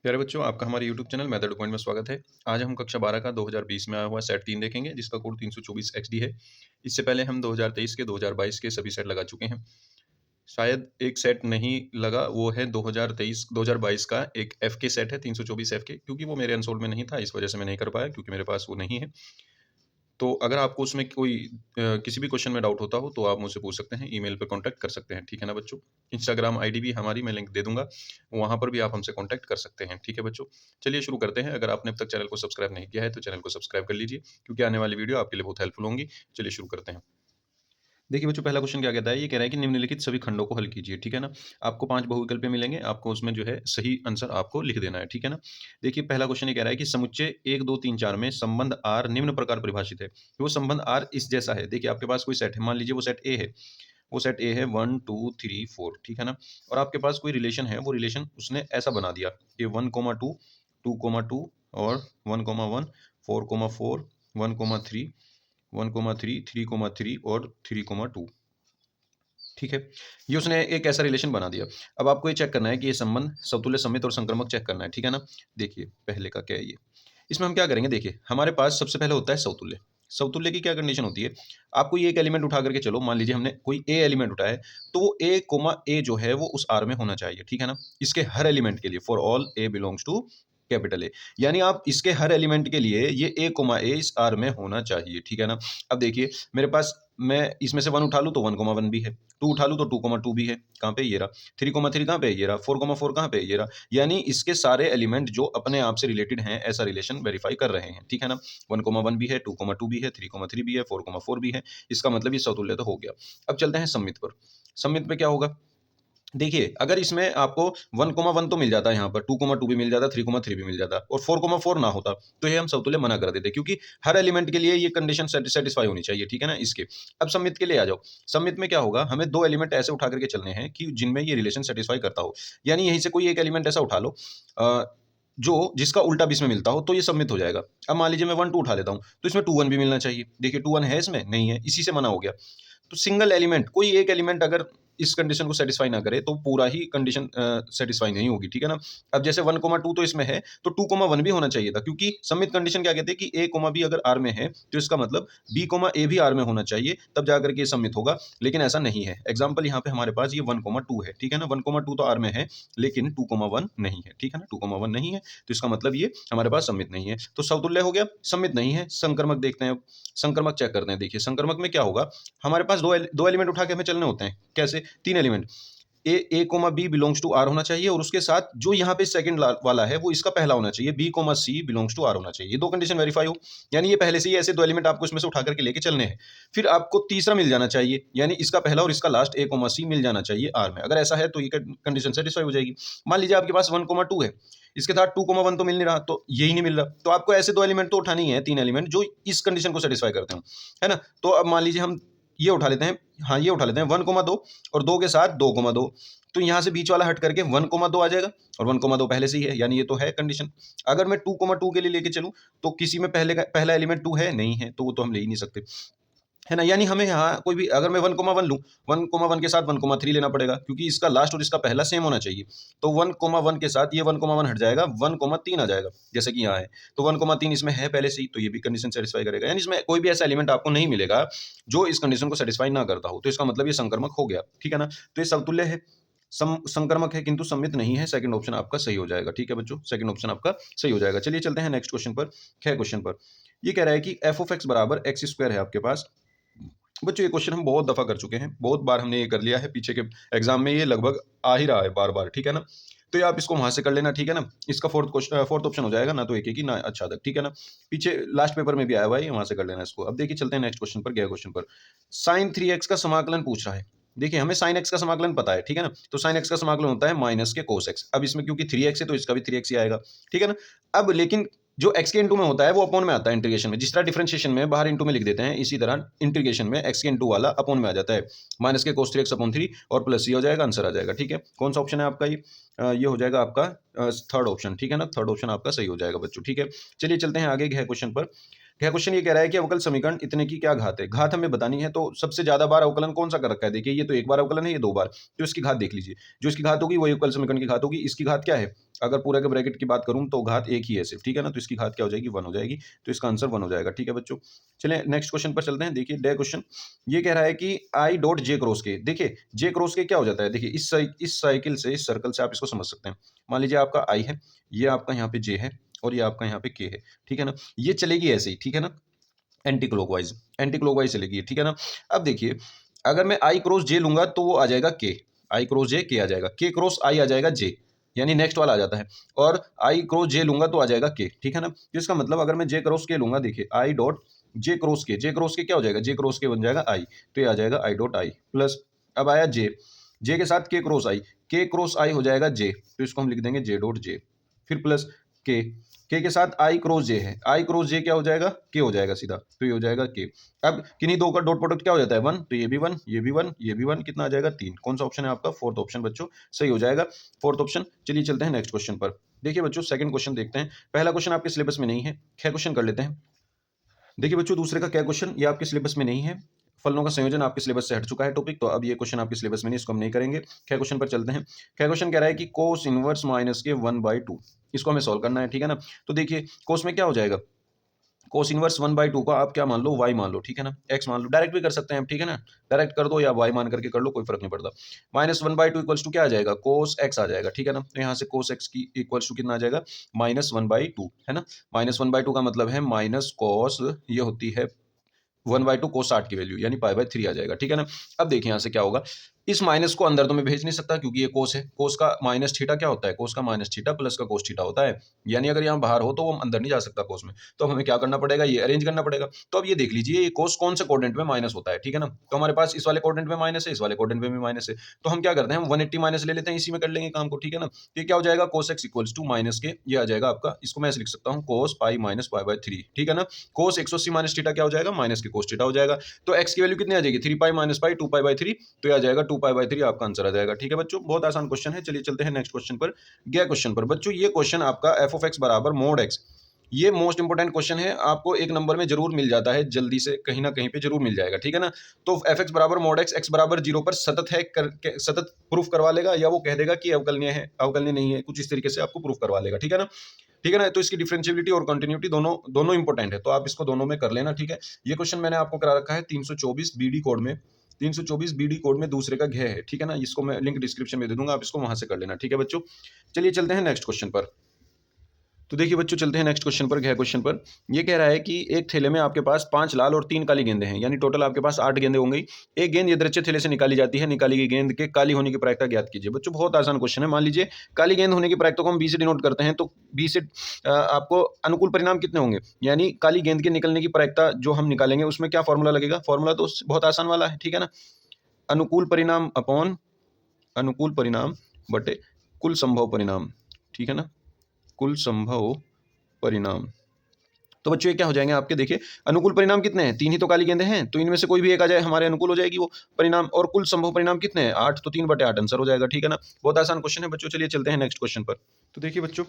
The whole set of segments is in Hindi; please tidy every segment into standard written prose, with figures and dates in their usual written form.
प्यारे बच्चों, आपका हमारे यूट्यूब चैनल मेथड पॉइंट में स्वागत है। आज हम कक्षा 12 का 2020 में आया हुआ सेट 3 देखेंगे, जिसका कोड 324 XD है। इससे पहले हम 2023 के 2022 के सभी सेट लगा चुके हैं। शायद एक सेट नहीं लगा, वो है 2023-2022 का एक FK सेट है 324 FK, क्योंकि वो मेरे अनसोल्ड में नहीं था, इस वजह से मैं नहीं कर पाया, क्योंकि मेरे पास वो नहीं है। तो अगर आपको उसमें कोई किसी भी क्वेश्चन में डाउट होता हो तो आप मुझसे पूछ सकते हैं, ईमेल पे कॉन्टैक्ट कर सकते हैं, ठीक है ना बच्चों? इंस्टाग्राम आईडी भी हमारी मैं लिंक दे दूँगा, वहाँ पर भी आप हमसे कॉन्टैक्ट कर सकते हैं, ठीक है बच्चों? चलिए शुरू करते हैं। अगर आपने अब तक चैनल को सब्सक्राइब नहीं किया है तो चैनल को सब्सक्राइब कर लीजिए, क्योंकि आने वाली वीडियो आपके लिए बहुत हेल्पफुल होंगी। चलिए शुरू करते हैं। देखिए बच्चों, पहला क्वेश्चन क्या कहता है, ये कह रहा है कि निम्नलिखित सभी खंडों को हल कीजिए, ठीक है ना? आपको 5 बहुविकल्पीय मिलेंगे, आपको उसमें जो है सही आंसर आपको लिख देना है, ठीक है ना? देखिए पहला क्वेश्चन ये कह रहा है कि समुच्चय 1, 2, 3, 4 में संबंध R निम्न प्रकार परिभाषित है। वो संबंध R इस जैसा है। देखिए आपके पास कोई सेट है, मान लीजिए वो सेट A है। वो सेट A है 1, 2, 3, 4, ठीक है ना? और आपके पास कोई रिलेशन है, वो रिलेशन उसने ऐसा बना दिया कि 1, 2, 2, और 1, 1, 4, 4, 1, 3, 1, 3, 3, और 3, 2, ठीक है? ये उसने एक ऐसा रिलेशन बना दिया। अब आपको ये चेक करना है कि ये संबंध समतुल्य, सममित और संक्रामक चेक करना है, ठीक है ना? देखिए, पहले का क्या है ये? इसमें हम क्या करेंगे, देखिए, हमारे पास सबसे पहले होता है समतुल्य। समतुल्य की क्या कंडीशन होती है? आपको ये एक एलिमेंट उठा करके चलो, मान लीजिए हमने कोई A एलिमेंट उठाया है, तो वो A, जो है वो उस R में होना चाहिए, ठीक है ना? इसके हर एलिमेंट के लिए for all A belongs to capital A, यानी आप इसके हर एलिमेंट के लिए ये A, इस R में होना चाहिए, ठीक है ना? अब देखिए, मेरे पास मैं इसमें से 1 उठा लूँ तो 1, 1 भी है, 2 उठा लूँ तो 2, 2 भी है, कहाँ पे? ये रहा। 3, 3 कहाँ पे? ये रहा। 4, 4 कहाँ पे? ये रहा। यानी इसके सारे एलिमेंट जो अपने आप से रिलेटेड हैं, ऐसा रिलेशन वेरीफाई कर रहे हैं, ठीक है ना? 1, 1 भी है, 2, 2 भी है, 3, 3 भी है, 4, 4 भी है। इसका मतलब ये समतुल्य तो हो गया। अब चलते हैं सममित पर। सममित में क्या होगा? देखिए, अगर इसमें आपको 1, 1 तो मिल जाता है यहाँ पर, 2, 2 भी मिल जाता, 3, 3 भी मिल जाता और 4, 4 ना होता, तो ये हम समतुल्य मना कर देते, क्योंकि हर एलिमेंट के लिए ये कंडीशन सैटिस्फाई होनी चाहिए, ठीक है ना? इसके। अब सममित के लिए आ जाओ। सममित में क्या होगा? हमें 2 एलिमेंट ऐसे उठा करके चलने हैं कि जिनमें ये रिलेशन सैटिस्फाई करता हो। यानी यहीं से कोई एक एलिमेंट ऐसा उठा लो अ, जो जिसका उल्टा भी इसमें मिलता हो, तो ये सममित हो जाएगा। अब मान लीजिए मैं 1, 2 उठा लेता हूँ, तो इसमें 2, 1 भी मिलना चाहिए। देखिए 2, 1 है इसमें? नहीं है, इसी से मना हो गया। तो सिंगल एलिमेंट, कोई एक एलिमेंट अगर इस कंडीशन को सेटिस्फाई ना करे तो पूरा ही कंडीशन सेटिस्फाई नहीं होगी, ठीक है ना? अब जैसे 1, 2 तो इसमें है, तो 2, 1 भी होना चाहिए था, क्योंकि सममित कंडीशन क्या कहते हैं कि A, B अगर R में है, तो इसका मतलब B, A भी R में होना चाहिए, तब जाकर के ये सममित होगा। लेकिन ऐसा नहीं है। एग्जाम्पल यहाँ पे हमारे पास ये 1, 2 है, ठीक है ना? 1, 2 तो R में है, लेकिन 2, 1 नहीं है, ठीक है ना? 2, 1 नहीं है, तो इसका मतलब ये हमारे पास सममित नहीं है। तो समतुल्य हो गया, सममित नहीं है। संक्रमक देखते हैं अब। संक्रमक चेक करते हैं। देखिए संक्रमक में क्या होगा? हमारे पास दो एलिमेंट उठा के हमें चलने होते हैं। कैसे? 3 element. A, B belongs to R होना चाहिए और उसके साथ जो यहाँ पे सेकंड वाला है वो इसका पहला होना चाहिए। B, C belongs to R होना चाहिए। ये 2 कंडीशन वेरीफाई हो। यानी ये पहले से ही ऐसे 2 एलिमेंट आपको इसमें से उठा करके लेके चलने हैं। फिर आपको तीसरा मिल जाना चाहिए, यानी इसका पहला और इसका लास्ट A, C मिल जाना चाहिए R में। अगर ऐसा है तो ये कंडीशन सेटिस्फाई हो जाएगी। मान लीजिए आपके पास 1, 2 है, इसके साथ 2, 1 तो मिल नहीं रहा, तो यही नहीं मिल रहा, तो आपको ऐसे 2 एलिमेंट तो उठानी है, 3 एलिमेंट जो इस कंडीशन को सेटिस्फाई करते हो, है ना? तो अब मान लीजिए हम ये उठा लेते हैं। हाँ, ये उठा लेते हैं 1, 2 और 2 के साथ 2, 2। तो यहाँ से बीच वाला हट करके 1, 2 आ जाएगा और 1, 2 पहले से ही है, यानी ये तो है कंडीशन। अगर मैं 2, 2 के लिए लेके चलूँ, तो किसी में पहला एलिमेंट 2 है? नहीं है, तो वो तो हम ले ही नहीं सकते। है ना? यानी हमें यहाँ कोई भी, अगर मैं 1, 1 लूँ, 1, 1 के साथ 1, 3 लेना पड़ेगा, क्योंकि इसका लास्ट और इसका पहला सेम होना चाहिए। तो 1, 1 के साथ ये 1, 1 हट जाएगा, 1, 3 आ जाएगा, जैसे कि यहाँ है। तो 1, 3 इसमें है पहले से ही, तो ये भी कंडीशन सेटिस्फाई करेगा। यानी इसमें कोई भी ऐसा एलिमेंट आपको नहीं मिलेगा जो इस कंडीशन को सेटिस्फाई ना करता हो। तो इसका मतलब ये संक्रमक हो गया, ठीक है ना? तो ये समतुल्य है, संक्रमक है, किंतु सममित नहीं है। सेकंड ऑप्शन आपका सही हो जाएगा, ठीक है बच्चों? सेकंड ऑप्शन आपका सही हो जाएगा। चलिए चलते हैं नेक्स्ट क्वेश्चन पर, 6 क्वेश्चन पर। ये कह रहा है कि एफ ऑफ एक्स बराबर एक्स स्क्वायर है आपके पास। बच्चों ये क्वेश्चन हम बहुत दफ़ा कर चुके हैं, बहुत बार हमने ये कर लिया है, पीछे के एग्जाम में ये लगभग आ ही रहा है बार-बार, ठीक है ना? तो ये आप इसको वहाँ से कर लेना, ठीक है ना? इसका फोर्थ ऑप्शन हो जाएगा, ना तो एक एक ही ना अच्छा तक, ठीक है ना? पीछे लास्ट पेपर में भी आया हुआ है, वहाँ से कर लेना इसको। अब देखिए चलते हैं नेक्स्ट क्वेश्चन पर, गया क्वेश्चन पर। sin 3x का समाकलन पूछ रहा है। देखिए हमें sin x का समाकलन पता है, ठीक है ना? तो sin x का समाकलन होता है माइनस के cos x। अब इसमें क्योंकि 3x है तो इसका भी 3x ही आएगा, ठीक है ना? अब लेकिन जो x के इंटू में होता है वो अपॉन में आता है इंटीग्रेशन में। जिस तरह डिफरेंशिएशन में बाहर इंटू में लिख देते हैं, इसी तरह इंटीग्रेशन में x के इंटू वाला अपॉन में आ जाता है। माइनस के cos 3x अपॉन 3 और प्लस ये हो जाएगा, आंसर आ जाएगा, ठीक है? कौन सा ऑप्शन है आपका ये? ये हो जाएगा आपका थर्ड ऑप्शन, ठीक है ना? थर्ड ऑप्शन आपका सही हो जाएगा बच्चों, ठीक है? चलिए चलते हैं आगे के क्वेश्चन पर। क्या क्वेश्चन ये कह रहा है कि अवकल समीकरण इतने की क्या घात है, घात हमें बतानी है। तो सबसे ज्यादा बार अवकलन कौन सा कर रखा है, देखिए ये तो एक बार अवकलन है, ये दो बार, तो इसकी घात देख लीजिए, जो इसकी घात होगी वही अवकल समीकरण की घात होगी। इसकी घात क्या है, अगर पूरे के ब्रैकेट की बात करूं तो घात एक ही है सिर्फ, ठीक है ना, तो इसकी घात क्या हो जाएगी, 1 हो जाएगी, तो इसका आंसर 1 हो जाएगा। ठीक है बच्चों, चलिए नेक्स्ट क्वेश्चन पर चलते हैं। देखिए डे क्वेश्चन ये कह रहा है कि आई डॉट जे क्रॉस के, देखिए जे क्रॉस के क्या हो जाता है, देखिए इस साइकिल से, इस सर्कल से आप इसको समझ सकते हैं। मान लीजिए आपका आई है, ये आपका यहाँ पे जे है, और ये आपका यहाँ पे के है, ठीक है ना, ये चलेगी ऐसे ही, ठीक है ना, एंटी क्लॉकवाइज चलेगी, ठीक है ना। अब देखिए अगर मैं आई क्रॉस जे लूंगा तो वो आ जाएगा के, आई क्रॉस जे के आ जाएगा, के क्रॉस आई आ जाएगा जे, यानी नेक्स्ट वाला आ जाता है, और आई क्रॉस जे लूंगा तो आ जाएगा के, ठीक है ना। तो इसका मतलब अगर मैं जे क्रॉस के लूंगा, देखिए आई डॉट जे क्रॉस के, जे क्रॉस के क्या हो जाएगा, जे क्रॉस के बन जाएगा आई, तो ये आ जाएगा आई डॉट आई प्लस, अब आया जे, जे के साथ के क्रॉस आई हो जाएगा जे, तो इसको हम लिख देंगे जे डॉट जे, फिर प्लस के साथ आई क्रॉस जे है, आई क्रॉस जे क्या हो जाएगा, के हो जाएगा सीधा, तो ये हो जाएगा के। अब किन्हीं दो का डॉट प्रोडक्ट क्या हो जाता है 1, तो ये भी 1, ये भी 1, ये भी 1, कितना आ जाएगा 3। कौन सा ऑप्शन है आपका, फोर्थ ऑप्शन बच्चों सही हो जाएगा, फोर्थ ऑप्शन। चलिए चलते हैं नेक्स्ट क्वेश्चन पर। देखिए बच्चों सेकंड क्वेश्चन देखते हैं, पहला क्वेश्चन आपके सिलेबस में नहीं है, ख क्वेश्चन कर लेते हैं। देखिए बच्चों दूसरे का क्या क्वेश्चन, ये आपके सिलेबस में नहीं है, फलनों का संयोजन आपके सिलेबस से हट चुका है टॉपिक, तो अब ये क्वेश्चन आपके सिलेबस में नहीं, इसको हम नहीं करेंगे। क्या क्वेश्चन पर चलते हैं। क्या क्वेश्चन कह रहा है कि कोस इनवर्स माइनस के 1/2, इसको हमें सॉल्व करना है, ठीक है ना। तो देखिए कोस में क्या हो जाएगा, कोस इनवर्स 1/2 का आप क्या मान लो, y मान लो, ठीक है ना, x मान लो, डायरेक्ट भी कर सकते हैं आप, ठीक है ना, डायरेक्ट कर दो या y मान करके कर लो, कोई फर्क नहीं पड़ता। -1/2 इक्वल्स टू क्या आ जाएगा, कोस x आ जाएगा, ठीक है ना, तो यहाँ से कोस x की इक्वल्स टू कितना आ जाएगा, -1/2, है ना। -1/2 का मतलब है माइनस कॉस, ये होती है 1/2 कोस 60 की वैल्यू, यानी π/3 आ जाएगा, ठीक है ना। अब देखिए यहाँ से क्या होगा, इस माइनस को अंदर तो मैं भेज नहीं सकता क्योंकि ये कोस है, कोस का माइनस थीटा क्या होता है, कोस का माइनस थीटा प्लस का कोस थीटा होता है, यानी अगर यहाँ बाहर हो तो वो अंदर नहीं जा सकता कोस में, तो अब हमें क्या करना पड़ेगा, ये अरेंज करना पड़ेगा। तो अब ये देख लीजिए ये कोस कौन से कोऑर्डिनेट में माइनस होता है, ठीक है ना, तो हमारे पास इस वाले कोऑर्डिनेट में माइनस है, इस वाले कोऑर्डिनेट में भी माइनस है, तो हम क्या करते हैं, हम 180 माइनस ले लेते हैं, इसी में कर लेंगे काम को, ठीक है ना। तो ये क्या हो जाएगा, कोस x इक्वल्स टू माइनस के, ये आ जाएगा आपका, इसको मैं ऐसे लिख सकता हूँ कोस पाई माइनस π/3, ठीक है ना। कोस 180 माइनस थीटा क्या हो जाएगा, माइनस के कोस थीटा हो जाएगा, तो x की वैल्यू कितनी आ जाएगी, 3π माइनस पाई 2π/3, तो ये आ जाएगा 2π/3 आपका आंसर आ जाएगा, ठीक है बच्चों, बहुत आसान क्वेश्चन है। चलिए चलते हैं नेक्स्ट क्वेश्चन पर। गया क्वेश्चन पर बच्चों, ये क्वेश्चन आपका f ऑफ x बराबर मोड x, ये मोस्ट इंपोर्टेंट क्वेश्चन है, आपको एक नंबर में जरूर मिल जाता है, जल्दी से कहीं ना कहीं पे जरूर मिल जाएगा, ठीक है ना। तो एफ एक्स बराबर मोड एक्स, एक्स बराबर 0 पर सतत है करके सतत प्रूफ करवा लेगा, या वो कह देगा कि अवकलनीय है, अवकलनीय नहीं है, कुछ इस तरीके से आपको प्रूफ करवा लेगा, ठीक है ना। ठीक है ना, तो इसकी डिफरेंशियबिलिटी और कंटिन्यूटी दोनों दोनों इंपॉर्टेंट है, तो आप इसको दोनों में कर लेना, ठीक है। ये क्वेश्चन मैंने आपको करा रखा है 324 बीडी कोड में, 324 बीडी कोड में दूसरे का घ है, ठीक है ना, इसको मैं लिंक डिस्क्रिप्शन में दे दूंगा, आप इसको वहां से कर लेना, ठीक है बच्चों। चलिए चलते हैं नेक्स्ट क्वेश्चन पर। तो देखिए बच्चों चलते हैं नेक्स्ट क्वेश्चन पर। गया क्वेश्चन पर ये कह रहा है कि एक थैले में आपके पास 5 लाल और 3 काली गेंदें हैं, यानी टोटल आपके पास 8 गेंदें होंगी। एक गेंद यादृच्छिक थैले से निकाली जाती है, निकाली गई गेंद के काली होने की प्रायिकता ज्ञात कीजिए। बच्चों बहुत आसान क्वेश्चन है, मान लीजिए काली गेंद होने की प्रायिकता को हम बी से डिनोट करते हैं, तो बी से आपको अनुकूल परिणाम कितने होंगे, यानी काली गेंद के निकलने की प्रायिकता जो हम निकालेंगे उसमें क्या फॉर्मूला लगेगा, फॉर्मूला तो बहुत आसान वाला है, ठीक है ना, अनुकूल परिणाम अपॉन अनुकूल परिणाम बटे कुल संभव परिणाम, ठीक है ना, कुल संभव परिणाम। तो बच्चों ये क्या हो जाएंगे आपके, देखिए अनुकूल परिणाम कितने हैं, 3 ही तो काली गेंदें हैं, तो इनमें से कोई भी एक आ जाए हमारे अनुकूल हो जाएगी वो परिणाम, और कुल संभव परिणाम कितने हैं 8, तो 3/8 आंसर हो जाएगा, ठीक है ना। बहुत आसान क्वेश्चन है बच्चों, चलिए चलते हैं नेक्स्ट क्वेश्चन पर। तो देखिए बच्चों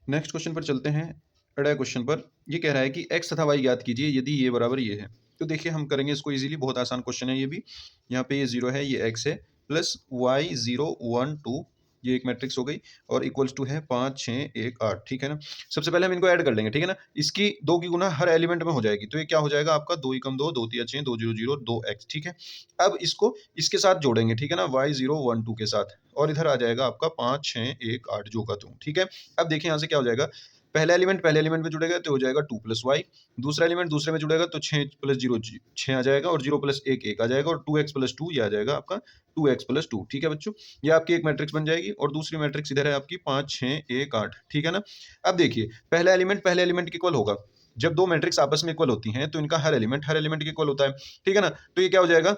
नेक्स्ट क्वेश्चन पर चलते हैं। अगला क्वेश्चन पर ये कह रहा है कि x तथा y ज्ञात कीजिए यदि ये बराबर ये है। तो देखिए हम करेंगे इसको इजीली, बहुत आसान क्वेश्चन है ये भी। यहाँ पे ये 0 है, ये x है, प्लस y 0 1 2, ये एक मैट्रिक्स हो गई, और इक्वल्स टू है 5 6 1 8, ठीक है ना। सबसे पहले हम इनको ऐड कर लेंगे, ठीक है ना, इसकी 2 की गुना हर एलिमेंट में हो जाएगी, तो ये क्या हो जाएगा आपका 2 एकम 2 2 तिया 6 2 0 0 2x, ठीक है। अब इसको इसके साथ जोड़ेंगे, ठीक है ना, y 0 1 2 के साथ, और इधर आ जाएगा आपका 5 6 1 8 जो का त्यों, ठीक है। अब देखिए यहाँ से क्या हो जाएगा, पहले एलिमेंट में जुड़ेगा तो हो जाएगा 2 + y, दूसरा एलिमेंट दूसरे में जुड़ेगा तो 6 + 0 6 आ जाएगा, और 0 + 1 1 आ जाएगा, और 2x + 2 ये आ जाएगा आपका 2x + 2, ठीक है बच्चों। ये आपकी एक मैट्रिक्स बन जाएगी, और दूसरी मैट्रिक्स इधर है आपकी 5 6 1 8, ठीक है ना। अब देखिए पहले एलिमेंट के इक्वल होगा, जब दो मैट्रिक्स आपस में इक्वल होती हैं तो इनका हर एलिमेंट के इक्वल होता है, ठीक है ना। तो ये क्या हो जाएगा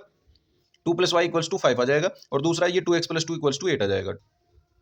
2 + y = 5 आ जाएगा, और दूसरा ये 2x + 2 = 8 आ जाएगा,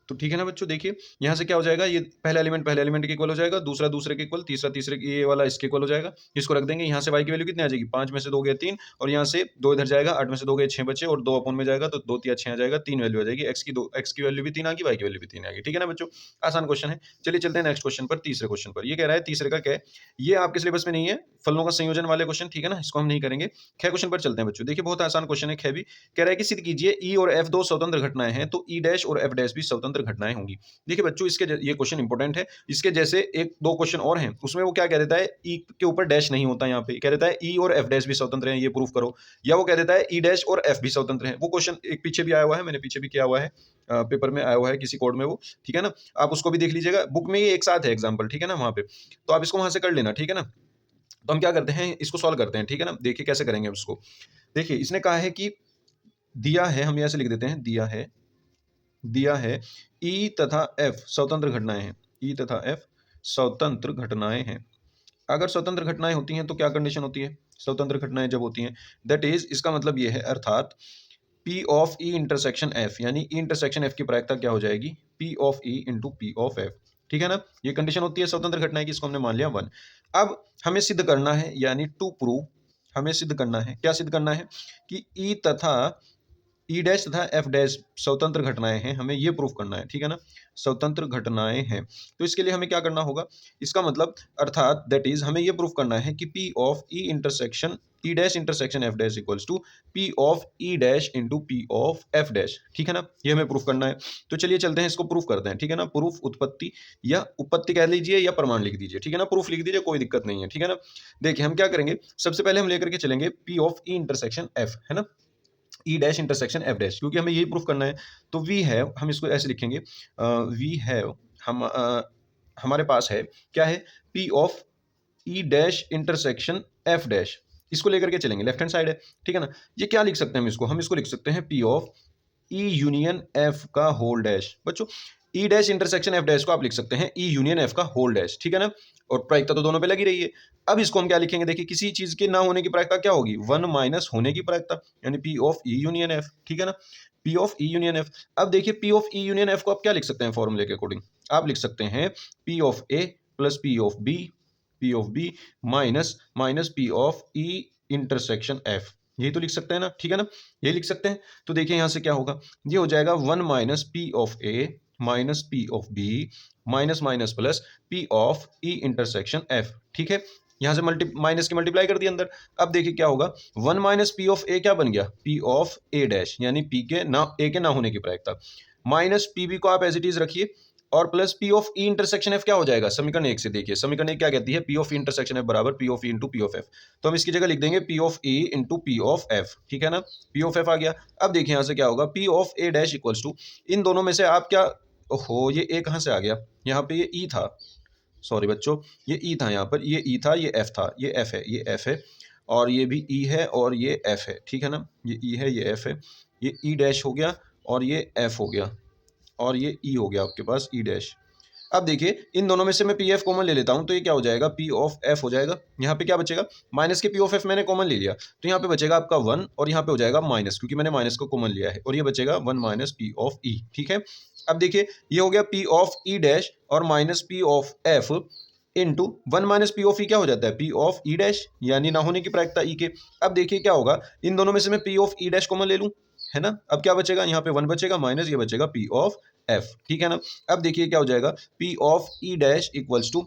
तो ठीक है ना बच्चों, देखिए यहाँ से क्या हो जाएगा, ये पहला एलिमेंट के इक्वल हो जाएगा, दूसरा दूसरे के इक्वल, तीसरा तीसरे के, ये वाला इसके इक्वल हो जाएगा। इसको रख देंगे, यहाँ से y की वैल्यू कितनी आ जाएगी, 5 में से 2 गया 3, और यहाँ से 2 इधर जाएगा, 8 में से 2 गए 6 बचे, और 2 अपॉन में जाएगा तो 2 तिया 6 आ जाएगा, 3 वैल्यू आ जाएगी, x की वैल्यू भी 3 आ गई, y की वैल्यू भी 3 आ गई। ठीक है ना बच्चों, आसान क्वेश्चन है। चलिए चलते हैं नेक्स्ट क्वेश्चन पर, तीसरे क्वेश्चन पर। ये कह रहा है तीसरे का क्या है, ये आपके सिलेबस में नहीं है, फलनों का संयोजन वाले क्वेश्चन, ठीक है ना, इसको हम नहीं करेंगे। ख क्वेश्चन पर चलते हैं बच्चों, देखिए बहुत आसान क्वेश्चन है ख भी। कह रहा है कि सिद्ध कीजिए ई और एफ दो स्वतंत्र घटनाएं हैं, तो ई डैश और एफ डैश भी स्वतंत्र घटनाएं होंगी। देखिए बच्चों, इसके ये क्वेश्चन इंपॉर्टेंट है। इसके जैसे एक दो क्वेश्चन और हैं, उसमें वो क्या कह देता है, ई के ऊपर डैश नहीं होता, यहाँ पे कह देता है ई और एफ डैश भी स्वतंत्र हैं, ये प्रूफ करो। या वो कह देता है ई डैश और एफ भी स्वतंत्र हैं। वो क्वेश्चन एक पीछे भी आया हुआ है, मैंने पीछे भी किया हुआ है, पेपर में आया हुआ है किसी कोड में वो, ठीक है ना, आप उसको भी देख लीजिएगा, बुक में ये एक साथ है एग्जाम्पल, ठीक है ना, वहां पे तो आप इसको वहां से कर लेना, ठीक है ना। तो हम क्या करते हैं, इसको सॉल्व करते हैं, ठीक है ना। देखिए कैसे करेंगे उसको। देखिए इसने कहा है कि दिया है, हम ऐसे लिख देते हैं, दिया है ई तथा एफ स्वतंत्र घटनाएं हैं, ई तथा एफ स्वतंत्र घटनाएं हैं। अगर स्वतंत्र घटनाएं होती हैं तो क्या कंडीशन होती है, स्वतंत्र घटनाएं जब होती हैं, दैट इज, इसका मतलब ये है, अर्थात P of E intersection F, यानी E इंटरसेक्शन F की प्रायिकता क्या हो जाएगी, P of E into P of F। ठीक है ना, ये कंडीशन होती है स्वतंत्र घटनाएं की, इसको हमने मान लिया 1। अब हमें सिद्ध करना है, यानी टू प्रूव, हमें सिद्ध करना है, क्या सिद्ध करना है कि E तथा ई डैश तथा एफ डैश स्वतंत्र घटनाएं हैं, हमें ये प्रूफ करना है, ठीक है ना, स्वतंत्र घटनाएं हैं। तो इसके लिए हमें क्या करना होगा, इसका मतलब अर्थात दैट इज, हमें ये प्रूफ करना है कि P of E intersection E dash intersection F dash equals to P of E dash into P of F dash, ठीक है ना, ये हमें प्रूफ करना है। तो चलिए चलते हैं, इसको प्रूफ करते हैं, ठीक है ना। प्रूफ उत्पत्ति या उपपत्ति कह लीजिए या प्रमाण लिख दीजिए, ठीक है ना, प्रूफ लिख दीजिए, कोई दिक्कत नहीं है, ठीक है ना। देखिए हम क्या करेंगे, सबसे पहले हम लेकर के चलेंगे P of E intersection F, है ना, ई डैश इंटरसेक्शन एफ डैश, क्योंकि हमें यही प्रूफ करना है। तो वी हैव, हम इसको ऐसे लिखेंगे, वी हैव, हम हमारे पास है, क्या है, P of E dash intersection F dash, इसको लेकर के चलेंगे, लेफ्ट हैंड साइड है, ठीक है ना। ये क्या लिख सकते हैं हम इसको लिख सकते हैं P of E union F का होल डैश। बच्चों ई डैश इंटरसेक्शन एफ डैश को आप लिख सकते हैं ई यूनियन एफ का होल डैश, ठीक है ना, और प्रायिकता तो दोनों पे लगी रही है। अब इसको हम क्या लिखेंगे, देखिए किसी चीज के ना होने की प्रायिकता क्या होगी, 1 माइनस होने की प्रायिकता, यानी P of E union F, ठीक है ना, P of E union F. अब देखिए P of E union F को आप क्या लिख सकते हैं, फॉर्मूले के अकॉर्डिंग आप लिख सकते हैं P of A plus P of B minus minus P of E intersection F, यही तो लिख सकते हैं ना, ठीक है ना, यही लिख सकते हैं। तो देखिए यहां से क्या होगा, ये हो जाएगा 1 minus P of A minus P of B minus minus plus P of E intersection F, ठीक है। यहां से माइनस की मल्टीप्लाई कर दी अंदर। अब देखिए क्या होगा, 1 माइनस पी ऑफ ए क्या बन गया, पी ऑफ ए डैश, यानी पी के ना, ए के ना होने की प्रायिकता, माइनस पी बी को आप एज इट इज रखिए, और plus P of E intersection F क्या हो जाएगा, समीकरण 1 से देखिए, समीकरण 1 क्या कहती है, P of E intersection F बराबर P of E into P of F. तो हम इसकी जगह लिख देंगे P of E into P of F, ठीक है ना, पी ऑफ एफ आ गया। अब देखिए यहां से क्या होगा, P of A dash equals to, इन दोनों में से आप क्या, ओहो ये ए कहां से आ गया, यहाँ पे ये ई था, सॉरी बच्चों, ये ई था, यहाँ पर ये ई था, ये एफ था, ये एफ है, ये एफ है, और ये भी ई है और ये एफ है, ठीक है ना, ये ई है, ये एफ है, ये ई डैश हो गया और ये एफ हो गया, और ये ई हो गया आपके पास ई डैश। अब देखिए इन दोनों में से मैं पी एफ कॉमन ले लेता हूं, तो ये क्या हो जाएगा, पी ऑफ एफ हो जाएगा। यहाँ पे क्या बचेगा, माइनस के पी ऑफ एफ मैंने कॉमन ले लिया, तो यहाँ पे बचेगा आपका 1, और यहाँ पे हो जाएगा माइनस, क्योंकि मैंने माइनस को कॉमन लिया है, और ये बचेगा 1 माइनस पी ऑफ ई, ठीक है। अब देखिए ये हो गया पी ऑफ ई डैश और minus P of F into 1 minus P of E क्या हो जाता है, पी ऑफ ई डैश, यानी ना होने की प्रायिकता ई के। अब देखिए क्या होगा, इन दोनों में से मैं P of E dash common ले लूँ, है ना, अब क्या बचेगा, यहाँ पे 1 बचेगा माइनस ये बचेगा पी ऑफ एफ, ठीक है ना। अब देखिए क्या हो जाएगा, P of E dash equals to,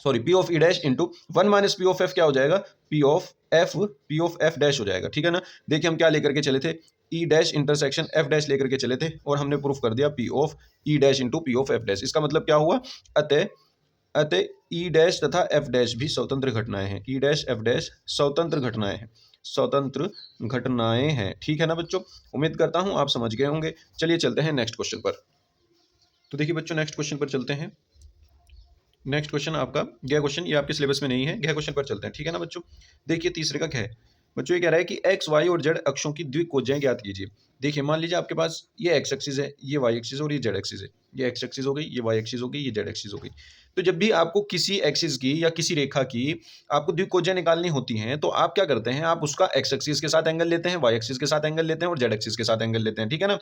sorry P of E dash into 1 minus P of F क्या हो जाएगा, पी ऑफ एफ डैश हो जाएगा, ठीक है ना। देखिए हम क्या लेकर के चले थे, ई डैश इंटरसेक्शन एफ डैश लेकर के चले थे, और हमने प्रूफ कर दिया P of E dash into P of F dash. इसका मतलब क्या हुआ, अतः अतः ई डैश तथा एफ डैश भी स्वतंत्र घटनाएं हैं, ई डैश एफ डैश स्वतंत्र घटनाएं हैं, स्वतंत्र घटनाएं हैं, ठीक है ना बच्चों। उम्मीद करता हूं आप समझ गए होंगे। चलिए चलते हैं नेक्स्ट क्वेश्चन पर। तो देखिए बच्चों नेक्स्ट क्वेश्चन पर चलते हैं। नेक्स्ट क्वेश्चन आपका गया क्वेश्चन, ये आपके सिलेबस में नहीं है, गया क्वेश्चन पर चलते हैं, ठीक है ना बच्चों। देखिए तीसरे का क्या है बच्चों, ये कह रहा है कि एक्स वाई और जेड अक्षों की द्विकोजाएं ज्ञात कीजिए। देखिए मान लीजिए आपके पास ये एक्स एक्सिस है, ये वाई एक्सिस और ये जेड एक्सिस है, ये एक्स एक्सिस हो गई, ये वाई एक्सिस हो गई, ये जेड एक्सिस हो गई। तो जब भी आपको किसी एक्सिस की या किसी रेखा की आपको द्विकोजाएं निकालनी होती हैं, तो आप क्या करते हैं, आप उसका एक्स एक्सिस के साथ एंगल लेते हैं, वाई एक्सिस के साथ एंगल लेते हैं और जेड एक्सिस के साथ एंगल लेते हैं, ठीक है ना।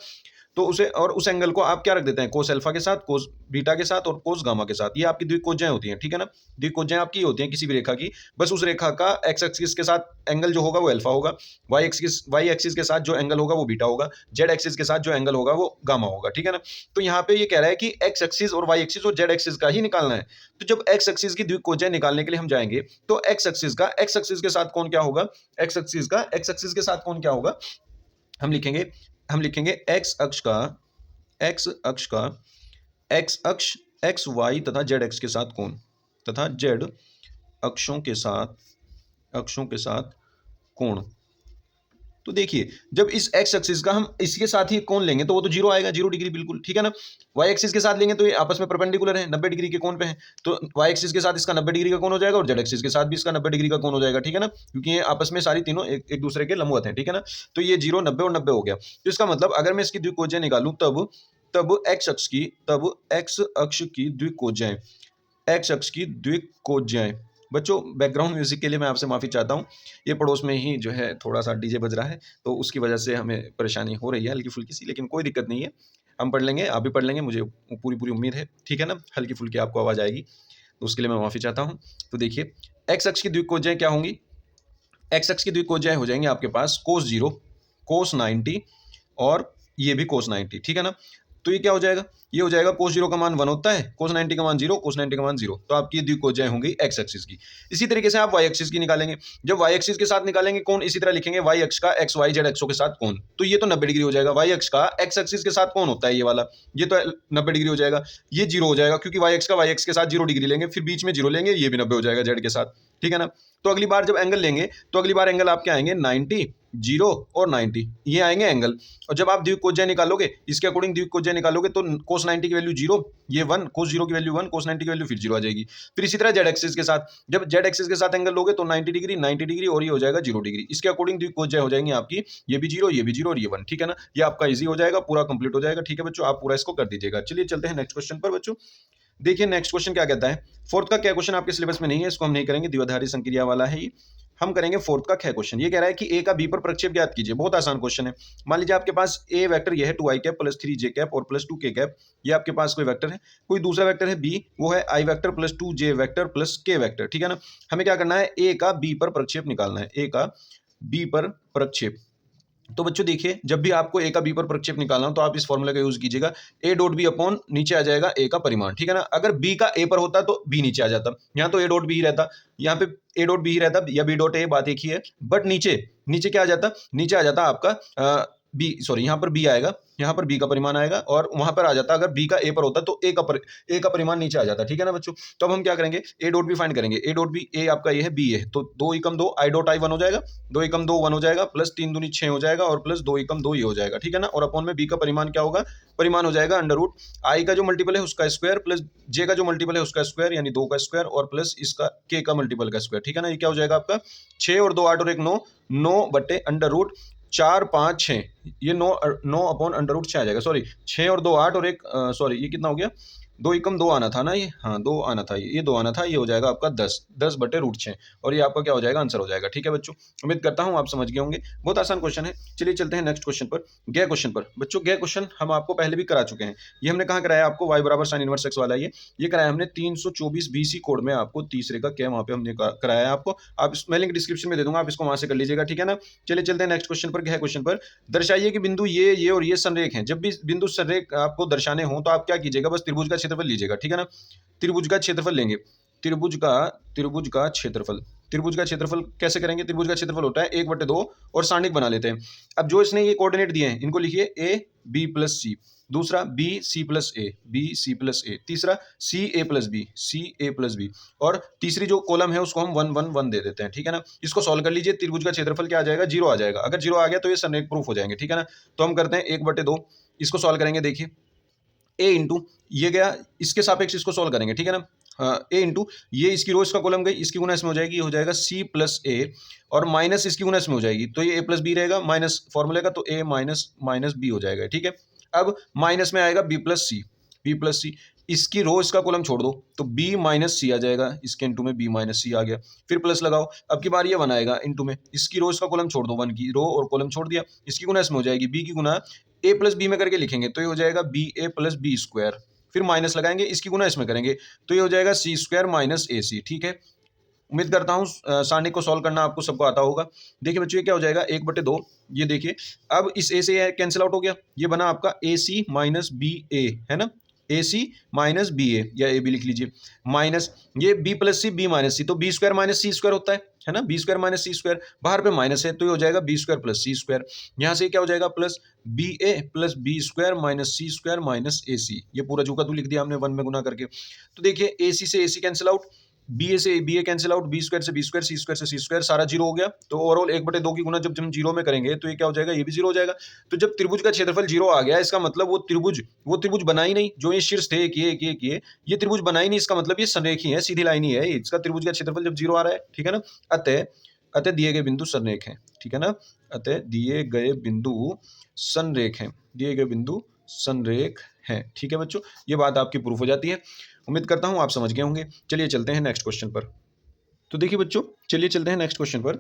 तो उसे और उस एंगल को आप क्या रख देते हैं, कोस अल्फा के साथ, कोस बीटा के साथ और कोस गामा के साथ। ये आपकी द्विकोज्याएं होती हैं, ठीक है ना। द्विकोज्याएं आपकी होती हैं किसी भी रेखा की, बस उस रेखा का एक्स एक्सिस के साथ एंगल जो होगा वो अल्फा होगा, वाई एक्सिस के साथ जो एंगल होगा वो बीटा होगा, जेड एक्सिस के साथ जो एंगल होगा वो गामा होगा, ठीक है ना। तो यहाँ पे ये कह रहा है कि एक्स एक्सिस और वाई एक्सिस और जेड एक्सिस का ही निकालना है। तो जब एक्स एक्सिस की द्विकोज्याएं निकालने के लिए हम जाएंगे तो एक्स एक्सिस के साथ कोण क्या होगा, एक्स एक्सिस के साथ कोण क्या होगा, हम लिखेंगे एक्स अक्ष एक्स वाई तथा जेड एक्स के साथ कोण तथा जेड अक्षों के साथ कोण। तो देखिए जब इस एक्स एक्सिस का हम इसके साथ ही कोण लेंगे तो वो तो जीरो आएगा, 0 डिग्री बिल्कुल, ठीक है ना। वाई एक्सिस के साथ लेंगे तो ये आपस में परपेंडिकुलर है, 90 डिग्री के कोण पे है, तो वाई एक्सिस के साथ इसका 90 डिग्री का कोण हो जाएगा और जेड एक्सिस के साथ भी इसका 90 डिग्री का कोण हो जाएगा, ठीक है ना, क्योंकि ये आपस में सारी तीनों एक दूसरे के लंबवत हैं, ठीक है ना। तो ये 0 90 और 90 हो गया। तो इसका मतलब अगर मैं इसकी द्विकोज्याएं निकालूं तब एक्स अक्ष की द्विकोज्याएं। बच्चों बैकग्राउंड म्यूजिक के लिए मैं आपसे माफी चाहता हूँ, ये पड़ोस में ही जो है थोड़ा सा डीजे बज रहा है, तो उसकी वजह से हमें परेशानी हो रही है हल्की फुल्की सी, लेकिन कोई दिक्कत नहीं है, हम पढ़ लेंगे, आप भी पढ़ लेंगे, मुझे पूरी उम्मीद है, ठीक है ना। हल्की फुल्की आपको आवाज आएगी, तो उसके लिए मैं माफी चाहता हूँ। तो देखिए एक्स अक्ष की द्विकोज्याएं क्या होंगी, एक्स अक्ष की द्विकोज्याएं हो जाएंगी आपके पास कोस 0, कोस 90 और ये भी कोस 90, ठीक है ना। तो ये क्या हो जाएगा, ये हो जाएगा कोस 0 का मान 1 होता है, कोस 90 का मान 0, कोस 90 का मान 0। तो आपकी ये द्विकोज्याएं होंगी एक्स एक्सिस की। इसी तरीके से आप वाई एक्सिस की निकालेंगे, जब वाई एक्सिस के साथ निकालेंगे कोण इसी तरह लिखेंगे, वाई अक्ष का एक्स वाई जेड अक्षों के साथ कोण, तो ये तो 90 डिग्री हो जाएगा। वाई अक्ष का एक्स एक्सिस के साथ कोण होता है ये वाला, ये तो 90 डिग्री हो जाएगा, ये 0 हो जाएगा क्योंकि वाई अक्ष का वाई अक्ष के साथ 0 डिग्री लेंगे, फिर बीच में 0 लेंगे, ये भी 90 हो जाएगा जेड के साथ, ठीक है ना। तो अगली बार जब एंगल लेंगे तो अगली बार एंगल आपके आएंगे 90, 0 और 90, ये आएंगे एंगल। और जब आप द्विकोज्याएं निकालोगे इसके अकॉर्डिंग द्विकोज्याएं निकालोगे तो कोस 90 की वैल्यू 0, ये 1, कोस 0 की वैल्यू 1, कोस 90 की वैल्यू फिर 0 आ जाएगी। फिर इसी तरह जेड एक्सिस के साथ, जब जेड एक्सिस के साथ एंगल लोगे तो 90 डिग्री और ये हो जाएगा 0 डिग्री, इसके अकॉर्डिंग द्विकोज्याएं हो जाएंगी आपकी, ये भी 0, ये भी 0 और ये 1, ठीक है ना। ये आपका इजी हो जाएगा, पूरा कंप्लीट हो जाएगा, ठीक है बच्चों, आप पूरा इसको कर दीजिएगा। चलिए चलते हैं नेक्स्ट क्वेश्चन पर बच्चों। देखिए नेक्स्ट क्वेश्चन क्या कहता है, फोर्थ का क्या क्वेश्चन आपके सिलेबस में नहीं है, इसको हम नहीं करेंगे, द्विआधारी संक्रिया वाला है ये, हम करेंगे फोर्थ का ख क्वेश्चन। ये कह रहा है कि ए का बी पर प्रक्षेप ज्ञात कीजिए, बहुत आसान क्वेश्चन है। मान लीजिए आपके पास ए वेक्टर ये है 2i cap plus 3j cap और प्लस 2k कैप, ये आपके पास कोई वेक्टर है, कोई दूसरा वेक्टर है बी, वो है i vector plus 2j vector plus k vector, ठीक है ना। हमें क्या करना है, ए का बी पर प्रक्षेप निकालना है, ए का बी पर प्रक्षेप। तो बच्चों देखिए जब भी आपको ए का बी पर प्रक्षेप निकालना हो तो आप इस फॉर्मूला का यूज कीजिएगा, ए डॉट बी अपॉन नीचे आ जाएगा ए का परिमाण, ठीक है ना। अगर बी का ए पर होता तो बी नीचे आ जाता, यहाँ तो ए डॉट बी ही रहता, यहाँ पे ए डॉट बी ही रहता या बी डॉट ए, बात एक ही है, बट नीचे नीचे क्या आ जाता, नीचे आ जाता आपका बी, सॉरी यहाँ पर बी आएगा, यहाँ पर बी का परिमाण आएगा और वहां पर आ जाता, अगर बी का ए पर होता तो ए का परिमाण नीचे आ जाता, ठीक है ना बच्चों। तो अब हम क्या करेंगे, ए डॉट बी फाइंड करेंगे, ए डॉट बी, ए आपका ये है, बी है, तो 2 एकम 2 आई डॉट आई 1 हो जाएगा, 2 एकम 2 1 हो जाएगा, प्लस 3 दूनी 6 हो जाएगा और प्लस 2 एकम 2 ये हो जाएगा, ठीक है ना। और अपॉन में बी का परिमाण क्या होगा, परिमाण हो जाएगा अंडर रूट आई का जो मल्टीपल है उसका स्क्वायर प्लस जे का जो मल्टीपल है उसका स्क्वायर, यानी 2 का स्क्वायर और प्लस इसका के का मल्टीपल का स्क्वायर, ठीक है ना। ये क्या हो जाएगा आपका 6 और 2 8 और 1 9, 9 बटे अंडर रूट 4 5 6, ये 9 अपॉन अंडर रूट 6 आ जाएगा, सॉरी 6 और 2 8 और एक सॉरी ये कितना हो गया, 2 एकम 2 आना था ना, ये हाँ 2 आना था, ये 2 आना था, ये हो जाएगा आपका 10 बटे रूट 6 और ये आपका क्या हो जाएगा, आंसर हो जाएगा, ठीक है बच्चों। उम्मीद करता हूँ आप समझ गए होंगे, बहुत आसान क्वेश्चन है। चलिए चलते हैं नेक्स्ट क्वेश्चन पर, गै क्वेश्चन पर। बच्चों गै क्वेश्चन हम आपको पहले भी करा चुके हैं, ये हमने कहाँ कराया आपको, y बराबर साइन इनवर्स x वाला, ये कराया हमने 324 BC कोड में, आपको तीसरे का क्या वहाँ पे हमने कराया है आपको, आप मैं लिंक डिस्क्रिप्शन में दे दूंगा, आप इसको वहां से कर लीजिएगा, ठीक है ना। चलिए चलते हैं नेक्स्ट क्वेश्चन पर, गै क्वेश्चन पर। दर्शाइए कि बिंदु ये और ये संरेख हैं, जब भी बिंदु संरेख आपको दर्शाने हो तो आप क्या कीजिएगा, बस त्रिभुज का क्षेत्रफल लीजिएगा, ठीक है ना। त्रिभुज का क्षेत्रफल लेंगे, त्रिभुज का क्षेत्रफल कैसे करेंगे, त्रिभुज का क्षेत्रफल होता है 1/2 और सारणिक बना लेते हैं। अब जो इसने ये कोऑर्डिनेट दिए हैं इनको लिखिए a b प्लस सी, दूसरा b c प्लस a, तीसरा c a प्लस b और तीसरी जो कॉलम है उसको हम 1 1 1 दे देते हैं, ठीक है ना। इसको सॉल्व कर लीजिए, त्रिभुज का क्षेत्रफल क्या आ जाएगा, 0 आ जाएगा, अगर 0 आ गया तो ये संरेख प्रूफ हो जाएंगे, ठीक है ना। तो हम करते हैं 1/2, इसको सॉल्व करेंगे, देखिए ए इंटू ये गया, इसके सापेक्ष इसको सॉल्व करेंगे, ठीक है ना। ए इंटू ये इसकी रो इसका कॉलम गई, इसकी गुना इसमें हो जाएगी, ये हो जाएगा सी प्लस ए और माइनस इसकी गुना इसमें हो जाएगी, तो ये ए प्लस बी रहेगा माइनस फॉर्मूले का, तो ए माइनस बी हो जाएगा, ठीक है। अब माइनस में आएगा बी प्लस सी, इसकी रो इसका कॉलम छोड़ दो तो बी माइनस सी आ जाएगा, इसके इंटू में बी माइनस सी आ गया, फिर प्लस लगाओ, अब की बार ये 1 आएगा इंटू में, इसकी रो इसका कॉलम छोड़ दो, 1 की रो और कॉलम छोड़ दिया, इसकी गुना इसमें हो जाएगी, बी की गुना ए प्लस बी में करके लिखेंगे तो ये हो जाएगा B A plus B square, फिर माइनस लगाएंगे, इसकी गुना इसमें करेंगे तो ये हो जाएगा सी स्क्वायर माइनस ए सी। ठीक है, उम्मीद करता हूँ सारणी को सॉल्व करना आपको सबको आता होगा। देखिए बच्चों ये क्या हो जाएगा 1/2, ये देखिए अब इस ए से कैंसिल आउट हो गया, ये बना आपका ए सी माइनस बी ए, है ना, ए सी माइनस बी ए, या ए बी लिख लीजिए, माइनस ये B plus C B minus C, तो B square minus C square होता है ना, B square minus C square, बाहर पे माइनस है तो ये हो जाएगा B square plus C square, यहाँ से क्या हो जाएगा plus B A plus B square minus C square minus A C, ये पूरा जू का तू लिख दिया हमने 1 में गुना करके। तो देखिए ए सी से ए सी कैंसिल आउट, बी ए से बी ए कैंसिल आउट, बी स्क्वायर से बी स्क्वायर, सी स्क्वायर से सी स्क्वायर, सारा जीरो हो गया। तो ओवरऑल 1/2 की गुना जब हम जीरो में करेंगे तो ये क्या हो जाएगा, ये भी जीरो हो जाएगा। तो जब त्रिभुज का क्षेत्रफल जीरो आ गया, इसका मतलब वो त्रिभुज बना ही नहीं, जो ये शीर्ष थे एक ये त्रिभुज बना ही नहीं, इसका मतलब ये संरेखी है, सीधी लाइन ही है, इसका त्रिभुज का क्षेत्रफल जब जीरो आ रहा है, ठीक है ना। अतः अतः दिए गए बिंदु संरेख हैं, ठीक है ना, अतः दिए गए बिंदु संरेख हैं, दिए गए बिंदु संरेख हैं। ठीक है बच्चों, ये बात आपकी प्रूफ हो जाती है। उम्मीद करता हूं आप समझ गए होंगे। चलिए चलते हैं नेक्स्ट क्वेश्चन पर। तो देखिए बच्चों, चलिए चलते हैं नेक्स्ट क्वेश्चन पर,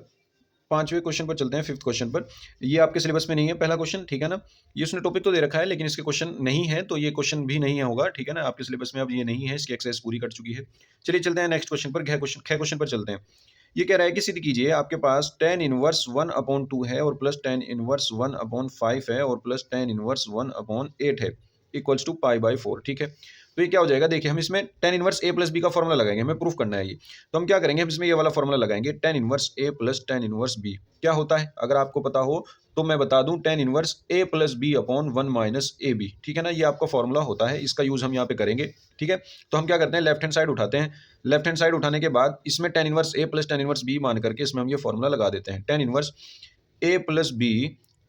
5वें क्वेश्चन पर चलते हैं, 5th क्वेश्चन पर। ये आपके सिलेबस में नहीं है पहला क्वेश्चन, ठीक है ना, ये उसने टॉपिक तो दे रखा है लेकिन इसके क्वेश्चन नहीं है, तो ये क्वेश्चन भी नहीं होगा, ठीक है ना, आपके सिलेबस में अब ये नहीं है, इसकी एक्सरसाइज पूरी कर चुकी है। चलिए चलते हैं नेक्स्ट क्वेश्चन पर, ख क्वेश्चन पर चलते हैं। ये कह रहा है कि सिद्ध कीजिए आपके पास tan इनवर्स 1/2 है और प्लस tan इनवर्स 1/5 है और प्लस tan इनवर्स 1/8 है, इक्वल्स टू π/4। ठीक है, तो ये क्या हो जाएगा, देखिए हम इसमें tan inverse a plus B का फॉर्मूला लगाएंगे, हमें प्रूफ करना है ये। तो हम क्या करेंगे, हम इसमें ये वाला फॉर्मूला लगाएंगे, tan inverse a plus tan inverse b क्या होता है, अगर आपको पता हो तो मैं बता दूं, tan inverse a plus B upon 1 minus A B, ठीक है ना, ये आपका फॉर्मूला होता है, इसका यूज हम यहाँ पे करेंगे। ठीक है, तो हम क्या करते हैं, लेफ्ट हैंड साइड उठाते हैं, लेफ्ट हैंड साइड उठाने के बाद इसमें tan inverse a plus tan inverse b मान करके इसमें हम ये फॉर्मूला लगा देते हैं, tan inverse a plus b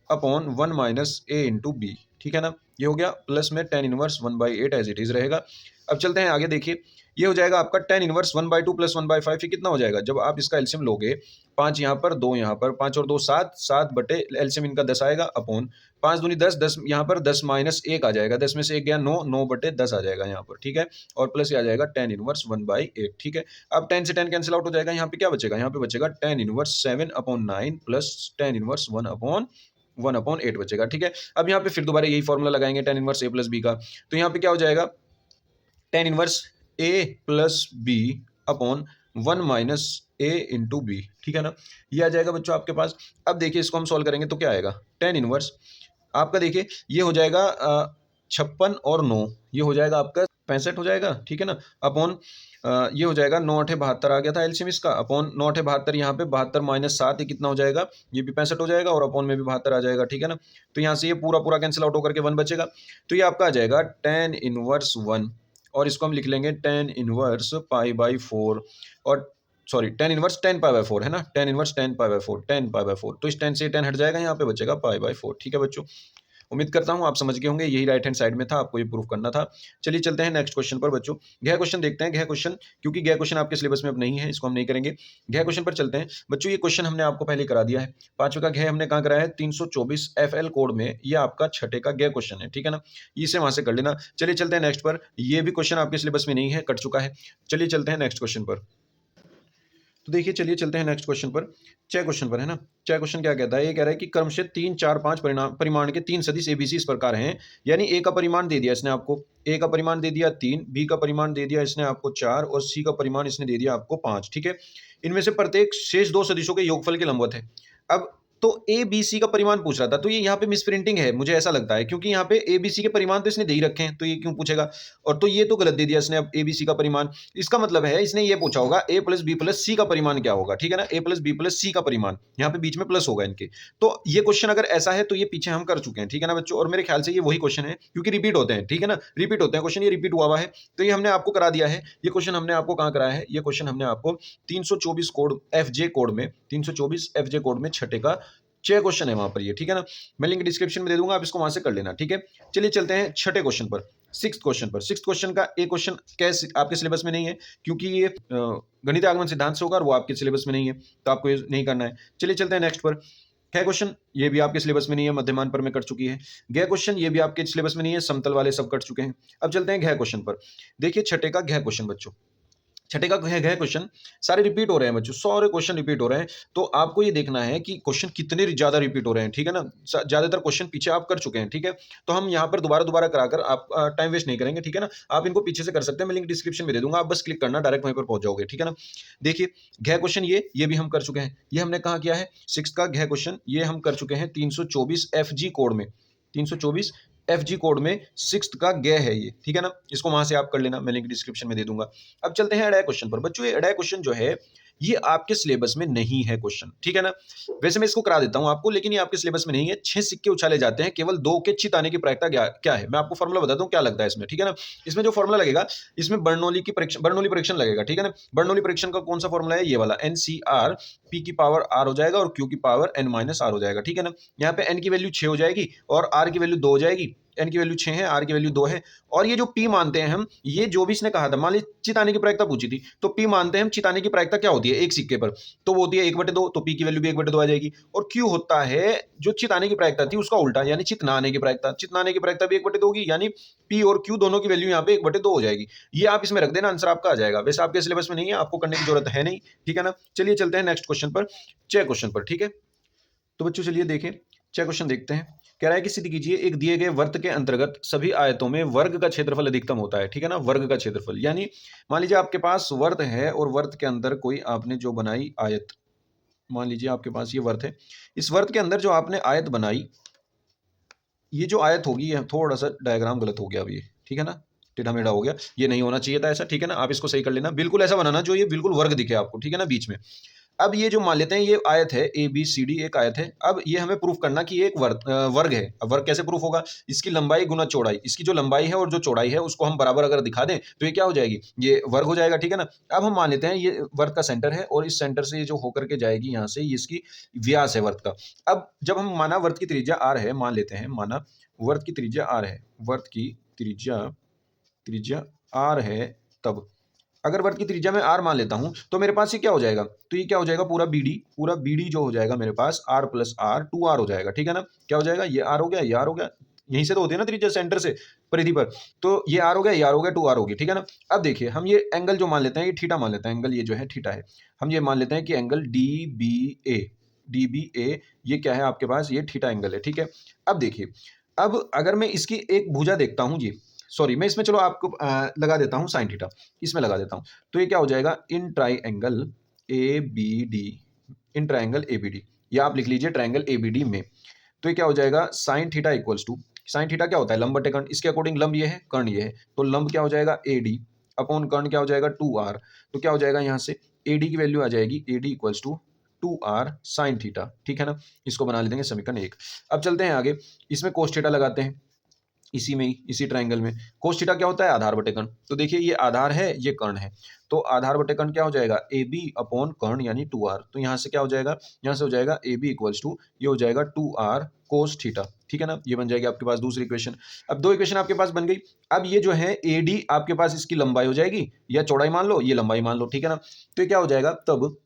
upon 1 minus a into B. ठीक है ना, ये हो गया, प्लस में tan inverse 1/8 as it is रहेगा। अब चलते हैं आगे, देखिए ये हो जाएगा आपका tan इनवर्स 1/2 प्लस 1/5, ये कितना हो जाएगा, जब आप इसका एलसीएम लोगे, 5 यहाँ पर 2 यहाँ पर, 5 और 2 7, 7 बटे एलसीएम इनका 10 आएगा, अपॉन 5 दूनी 10, 10 यहाँ पर 10 माइनस 1 आ जाएगा, 10 में से 1 गया 9, 9 बटे 10 आ जाएगा यहाँ पर। ठीक है, और प्लस ये आ जाएगा tan इनवर्स 1/8। ठीक है, अब 10 से 10 कैंसिल आउट हो जाएगा, यहाँ पे क्या बचेगा, यहाँ पे बचेगा tan inverse 7/9 plus tan inverse 1/8 बचेगा। ठीक है, अब यहाँ पे फिर दोबारा यही फॉर्मूला लगाएंगे tan inverse a plus B का, तो यहाँ पे क्या हो जाएगा, tan inverse a plus B upon 1 minus a into B. ठीक है ना, ये आ जाएगा बच्चों आपके पास। अब देखिए इसको हम सॉल्व करेंगे तो क्या आएगा, tan इनवर्स आपका देखिए ये हो जाएगा 56 और 9, ये हो जाएगा आपका 65 हो जाएगा। ठीक है ना, अपॉन ये हो जाएगा 9 8 72 आ गया था एलसीएम इसका, अपॉन 9 8 72, यहाँ पे 72 माइनस 7 ये कितना हो जाएगा, ये भी 65 हो जाएगा और अपॉन में भी 72 आ जाएगा। ठीक है ना, तो यहाँ से ये पूरा पूरा कैंसिल आउट होकर के 1 बचेगा, तो ये आपका आ जाएगा tan इनवर्स 1, और इसको हम लिख लेंगे tan इनवर्स π/4, और सॉरी tan इनवर्स 10π/4 है ना, tan इनवर्स 10π/4, तो इस 10 से 10 हट जाएगा, यहाँ पे बचेगा π/4। ठीक है बच्चों, उम्मीद करता हूँ आप समझ गए होंगे, यही राइट हैंड साइड में था, आपको ये प्रूफ करना था। चलिए चलते हैं नेक्स्ट क्वेश्चन पर बच्चों, गया क्वेश्चन देखते हैं, गया क्वेश्चन, क्योंकि गया क्वेश्चन आपके सिलेबस में अब नहीं है, इसको हम नहीं करेंगे। गया क्वेश्चन पर चलते हैं बच्चों, ये क्वेश्चन हमने आपको पहले करा दिया है, 5वें का गया हमने कहाँ कराया है, 324 FL कोड में, ये आपका 6ठे का गया क्वेश्चन है। ठीक है ना, इसे वहां से कर लेना। चलिए चलते हैं नेक्स्ट पर, ये भी क्वेश्चन आपके सिलेबस में नहीं है, कट चुका है। चलिए चलते हैं नेक्स्ट क्वेश्चन पर। तो देखिए चलिए चलते हैं नेक्स्ट क्वेश्चन पर, 6 क्वेश्चन पर, है ना। 6 क्वेश्चन क्या कहता है, ये कह रहा है कि क्रमशः 3 4 5 परिमाण के 3 सदिश एबीसी इस प्रकार हैं, यानी ए का परिमाण दे दिया इसने आपको, ए का परिमाण दे दिया 3, बी का परिमाण दे दिया इसने आपको 4 और सी का परिमाण इसने दे दिया आपको 5। ठीक है, इनमें से प्रत्येक शेष 2 सदिशों के योगफल के लंबवत है। अब तो ए बी सी का परिमाण पूछ रहा था, तो ये यहाँ पे मिसप्रिंटिंग है, मुझे ऐसा लगता है, क्योंकि यहाँ पे ए बी सी के परिमाण तो इसने दे ही रखे हैं, तो ये क्यों पूछेगा, और तो ये तो गलत दे दिया इसने अब ए बी सी का परिमाण। इसका मतलब है इसने ये पूछा होगा ए प्लस बी प्लस सी का परिमाण क्या होगा। ठीक है ना, ए प्लस बी प्लस सी का परिमाण, यहाँ पे बीच में प्लस होगा इनके। तो ये क्वेश्चन अगर ऐसा है तो ये पीछे हम कर चुके हैं। ठीक है ना बच्चों, और मेरे ख्याल से ये वही क्वेश्चन है, क्योंकि रिपीट होते हैं। ठीक है ना, रिपीट होते हैं क्वेश्चन, ये रिपीट हुआ है, तो ये हमने आपको करा दिया है। ये क्वेश्चन हमने आपको कहाँ कराया है, ये क्वेश्चन हमने आपको 324 कोड FJ कोड में, 324 FJ कोड में 6ठे का 6 क्वेश्चन है वहां पर ये। ठीक है ना, मैं लिंक डिस्क्रिप्शन में दे दूंगा, आप इसको वहां से कर लेना। ठीक है, चलिए चलते हैं 6ठे क्वेश्चन पर, 6th क्वेश्चन पर। 6th क्वेश्चन का एक क्वेश्चन कैसे आपके सिलेबस में नहीं है, क्योंकि ये गणित आगमन सिद्धांत से होगा और वो आपके सिलेबस में नहीं है, तो आपको ये नहीं करना है। चलिए चलते हैं नेक्स्ट पर। है क्वेश्चन, ये भी आपके सिलेबस में नहीं है, मध्यमान पर में कट चुकी है। गया क्वेश्चन, ये भी आपके सिलेबस में नहीं है, समतल वाले सब कट चुके हैं। अब चलते हैं गया क्वेश्चन पर। देखिए 6ठे का गया क्वेश्चन बच्चों, छठे का है क्वेश्चन, सारे रिपीट हो रहे हैं बच्चों, सारे क्वेश्चन रिपीट हो रहे हैं। तो आपको ये देखना है कि क्वेश्चन कितने ज्यादा रिपीट हो रहे हैं, ठीक है ना। ज्यादातर क्वेश्चन पीछे आप कर चुके हैं, ठीक है। तो हम यहाँ पर दोबारा दोबारा कराकर आप टाइम वेस्ट नहीं करेंगे, ठीक है ना। आप इनको पीछे से कर सकते हैं, मैं लिंक डिस्क्रिप्शन में दे दूंगा, आप बस क्लिक करना, डायरेक्ट वहीं पर पहुंच जाओगे, ठीक है ना। देखिए घ क्वेश्चन ये भी हम कर चुके हैं, ये हमने कहा किया है 6 का घ क्वेश्चन, ये हम कर चुके हैं 324 FG कोड में, 324 FG कोड में 6th का ग है ये, ठीक है ना। इसको वहां से आप कर लेना, मैं लिंक डिस्क्रिप्शन में दे दूंगा। अब चलते हैं अडाय क्वेश्चन पर। बच्चों ये अडाय क्वेश्चन जो है ये आपके सिलेबस में नहीं है क्वेश्चन, ठीक है ना। वैसे मैं इसको करा देता हूं आपको, लेकिन ये आपके सिलेबस में नहीं है। 6 सिक्के उछाले जाते हैं, केवल 2 के चित आने की प्रायिकता क्या है, मैं आपको फॉर्मूला बताता हूं क्या लगता है इसमें, ठीक है ना। इसमें जो फॉर्मूला लगेगा, इसमें बर्नौली परीक्षण लगेगा, ठीक है ना। बर्नौली परीक्षण का कौन सा फॉर्मूला है, ये वाला, NCR P की पावर R हो जाएगा और Q की पावर N माइनस R हो जाएगा, ठीक है ना। यहाँ पे N की वैल्यू 6 हो जाएगी और R की वैल्यू 2 हो जाएगी। N की वैल्यू 6 है, R की वैल्यू 2 है। और ये जो P मानते हैं हम, ये जो भी इसने कहा था, मान लीजिए चिताने की प्रायिकता पूछी थी, तो P मानते हैं हम चिताने की प्रायिकता क्या होती है एक सिक्के पर, तो वो होती है 1/2, तो P की वैल्यू भी 1/2 आ जाएगी। और Q होता है जो चिताने की प्रायिकता थी उसका उल्टा, यानी चित ना आने की प्रायिकता, चित ना आने की प्रायिकता भी 1/2 होगी, यानी P और Q दोनों की वैल्यू यहाँ पे 1/2 हो जाएगी। ये आप इसमें रख देना, आंसर आपका आ जाएगा। वैसे आपके सिलेबस में नहीं है, आपको करने की जरूरत है नहीं, ठीक है ना। चलिए चलते हैं नेक्स्ट क्वेश्चन पर, च क्वेश्चन पर, ठीक है। तो बच्चों चलिए देखें, च क्वेश्चन देखते हैं। कह रहा है कि सिद्ध कीजिए एक दिए गए वर्त के अंतर्गत सभी आयतों में वर्ग का क्षेत्रफल अधिकतम होता है, ठीक है ना। वर्ग का क्षेत्रफल यानी मान लीजिए आपके पास वर्त है और वर्त के अंदर कोई आपने जो बनाई आयत, मान लीजिए आपके पास ये वर्त है, इस वर्त के अंदर जो आपने आयत बनाई, ये जो आयत होगी, ये थोड़ा सा डायग्राम गलत हो गया अभी, ठीक है ना, टेढ़ा मेढ़ा हो गया, ये नहीं होना चाहिए था ऐसा, ठीक है ना। आप इसको सही कर लेना, बिल्कुल ऐसा बनाना जो ये बिल्कुल वर्ग दिखे आपको, ठीक है ना, बीच में। अब ये जो मान लेते हैं ये आयत है ABCD, एक आयत है। अब ये हमें प्रूफ करना कि ये एक वर्ग है। अब वर्ग कैसे प्रूफ होगा, इसकी लंबाई गुना चौड़ाई, इसकी जो लंबाई है और जो चौड़ाई है उसको हम बराबर अगर दिखा दें तो ये क्या हो जाएगी, ये वर्ग हो जाएगा, ठीक है ना। अब हम मान लेते हैं ये वर्ग का सेंटर है और इस सेंटर से ये जो होकर के जाएगी यहाँ से, ये इसकी व्यास है वर्ग का। अब जब हम माना वर्ग की त्रिज्या R है, मान लेते हैं, माना वर्ग की त्रिज्या R है, वर्ग की त्रिज्या R है, तब अगर वर्ग की त्रिज्या में R मान लेता हूं तो मेरे पास ये क्या हो जाएगा, तो ये क्या हो जाएगा, पूरा BD जो हो जाएगा मेरे पास R प्लस R 2R हो जाएगा, ठीक है ना। क्या हो जाएगा, ये R हो गया, ये R हो गया, यहीं से तो होती है ना त्रिज्या, सेंटर से परिधि पर। तो ये R हो गया, ये R हो गया, 2R होगी, ठीक है ना। अब देखिए हम ये एंगल जो मान लेते हैं, ये थीटा मान लेते हैं, एंगल ये जो है थीटा है। हम ये मान लेते हैं कि एंगल DBA ये क्या है आपके पास, ये थीटा एंगल है, ठीक है। अब देखिए, अब अगर मैं इसकी एक भुजा देखता हूं, ये सॉरी, मैं इसमें चलो आपको लगा देता हूं साइन थीटा, इसमें लगा देता हूं, तो ये क्या हो जाएगा, इन ट्राइंगल ABD, या आप लिख लीजिए ट्राइंगल ABD में। तो ये क्या हो जाएगा, sine theta equals to, sine theta क्या होता है, लंब बटे कर्ण, इसके अकॉर्डिंग लंब ये है, कर्ण ये है, तो लंब क्या हो जाएगा AD अपॉन कर्ण क्या हो जाएगा 2R। तो क्या हो जाएगा यहाँ से AD की वैल्यू आ जाएगी, AD equals to 2R sine theta, ठीक है ना। इसको बना लेंगे समीकरण 1। अब चलते हैं आगे, इसमें कोस थीटा लगाते हैं, इसी में ही, इसी ट्राइंगल में। कोस थीटा क्या होता है, आधार बटे कर्ण। तो देखिए ये आधार है, ये कर्ण है, तो आधार बटे कर्ण क्या हो जाएगा, AB अपॉन कर्ण यानी 2R। तो यहाँ से क्या हो जाएगा, यहाँ से हो जाएगा AB इक्वल्स टू, ये हो जाएगा 2R कोस थीटा, ठीक है ना। ये बन जाएगी आपके पास दूसरी इक्वेशन। अब 2 इक्वेशन आपके पास बन गई। अब ये जो है AD आपके पास इसकी लंबाई हो जाएगी, या चौड़ाई मान लो, ये लंबाई मान लो, ठीक है ना। तो ये क्या हो जाएगा, तब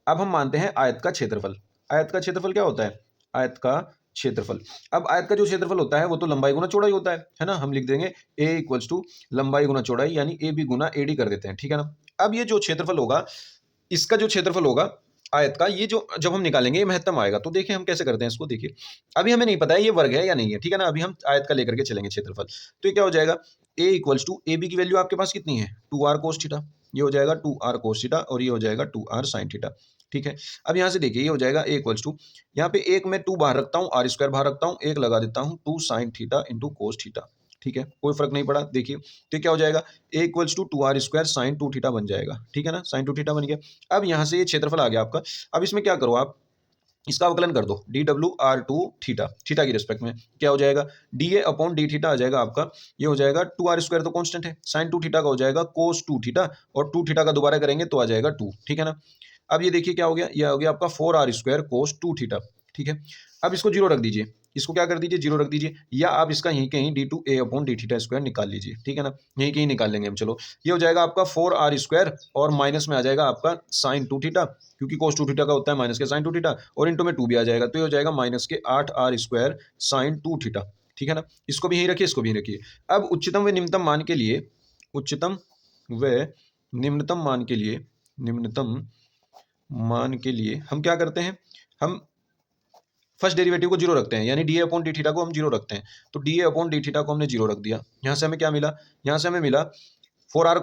अब हम मानते हैं आयत का क्षेत्रफल। आयत का क्षेत्रफल क्या होता है, आयत का क्षेत्रफल। अब आयत का जो क्षेत्रफल होता है वो तो लंबाई गुना चौड़ाई होता है ना। हम लिख देंगे A इक्वल्स टू लंबाई गुना चौड़ाई, यानी AB गुना AD कर देते हैं, ठीक है ना। अब ये जो क्षेत्रफल होगा, इसका जो क्षेत्रफल होगा आयत का, ये जो जब हम निकालेंगे ये महत्तम आएगा। तो देखिए हम कैसे करते हैं इसको, देखिए अभी हमें नहीं पता है ये वर्ग है या नहीं है, ठीक है ना। अभी हम आयत का लेकर के चलेंगे क्षेत्रफल। तो ये क्या हो जाएगा, A इक्वल्स टू AB की वैल्यू आपके पास कितनी है, 2R कोस थीटा, ये हो जाएगा 2R कोस थीटा और ये हो जाएगा 2R साइन थीटा, ठीक है। अब यहाँ से देखिए ये हो जाएगा A इक्वल्स टू, यहाँ पे एक मैं 2 बाहर रखता हूँ, R स्क्वायर बाहर रखता हूँ, एक लगा देता हूँ 2 sine theta into cos theta, ठीक है, कोई फर्क नहीं पड़ा। देखिए तो क्या हो जाएगा, A equals to 2R square sine 2 theta बन जाएगा, ठीक है ना, साइन 2 थीटा बन गया। अब यहाँ से ये क्षेत्रफल आ गया आपका। अब इसमें क्या करो आप, इसका अवकलन कर दो, DW/R2 थीटा, थीटा की रिस्पेक्ट में क्या हो जाएगा, DA अपॉन डी थीटा आ जाएगा आपका। ये हो जाएगा 2R स्क्वायर तो कांस्टेंट है, साइन 2 थीटा का हो जाएगा कोस 2 थीटा, और 2 थीटा का दोबारा करेंगे तो आ जाएगा 2, ठीक है ना। अब ये देखिए क्या हो गया, ये हो गया आपका 4R स्क्वायर कोस 2 थीटा, ठीक है। अब इसको जीरो रख दीजिए, इसको क्या कर दीजिए, जीरो रख दीजिए, या आप इसका यहीं कहीं D2A upon D theta square निकाल लीजिए, ठीक है ना, यहीं कहीं निकाल लेंगे हम। चलो ये हो जाएगा आपका 4R स्क्वायर और माइनस में आ जाएगा आपका साइन 2 थीटा, क्योंकि कोस 2 थीटा का होता है माइनस के साइन 2 थीटा, और इंटू में 2 भी आ जाएगा, तो ये हो जाएगा माइनस के 8R स्क्वायर साइन 2 थीटा, ठीक है ना। इसको भी यहीं रखिए, इसको भी यहीं रखिए। अब उच्चतम व निम्नतम मान के लिए, उच्चतम व निम्नतम मान के लिए हम क्या करते हैं, हम फर्स्ट डेरिवेटिव को जीरो रखते हैं, यानी डी अपॉन डी थीटा को हम जीरो रखते हैं। तो डी अपॉन डी थीटा को हमने जीरो रख दिया। यहाँ से हमें क्या मिला, यहाँ से हमें मिला 4r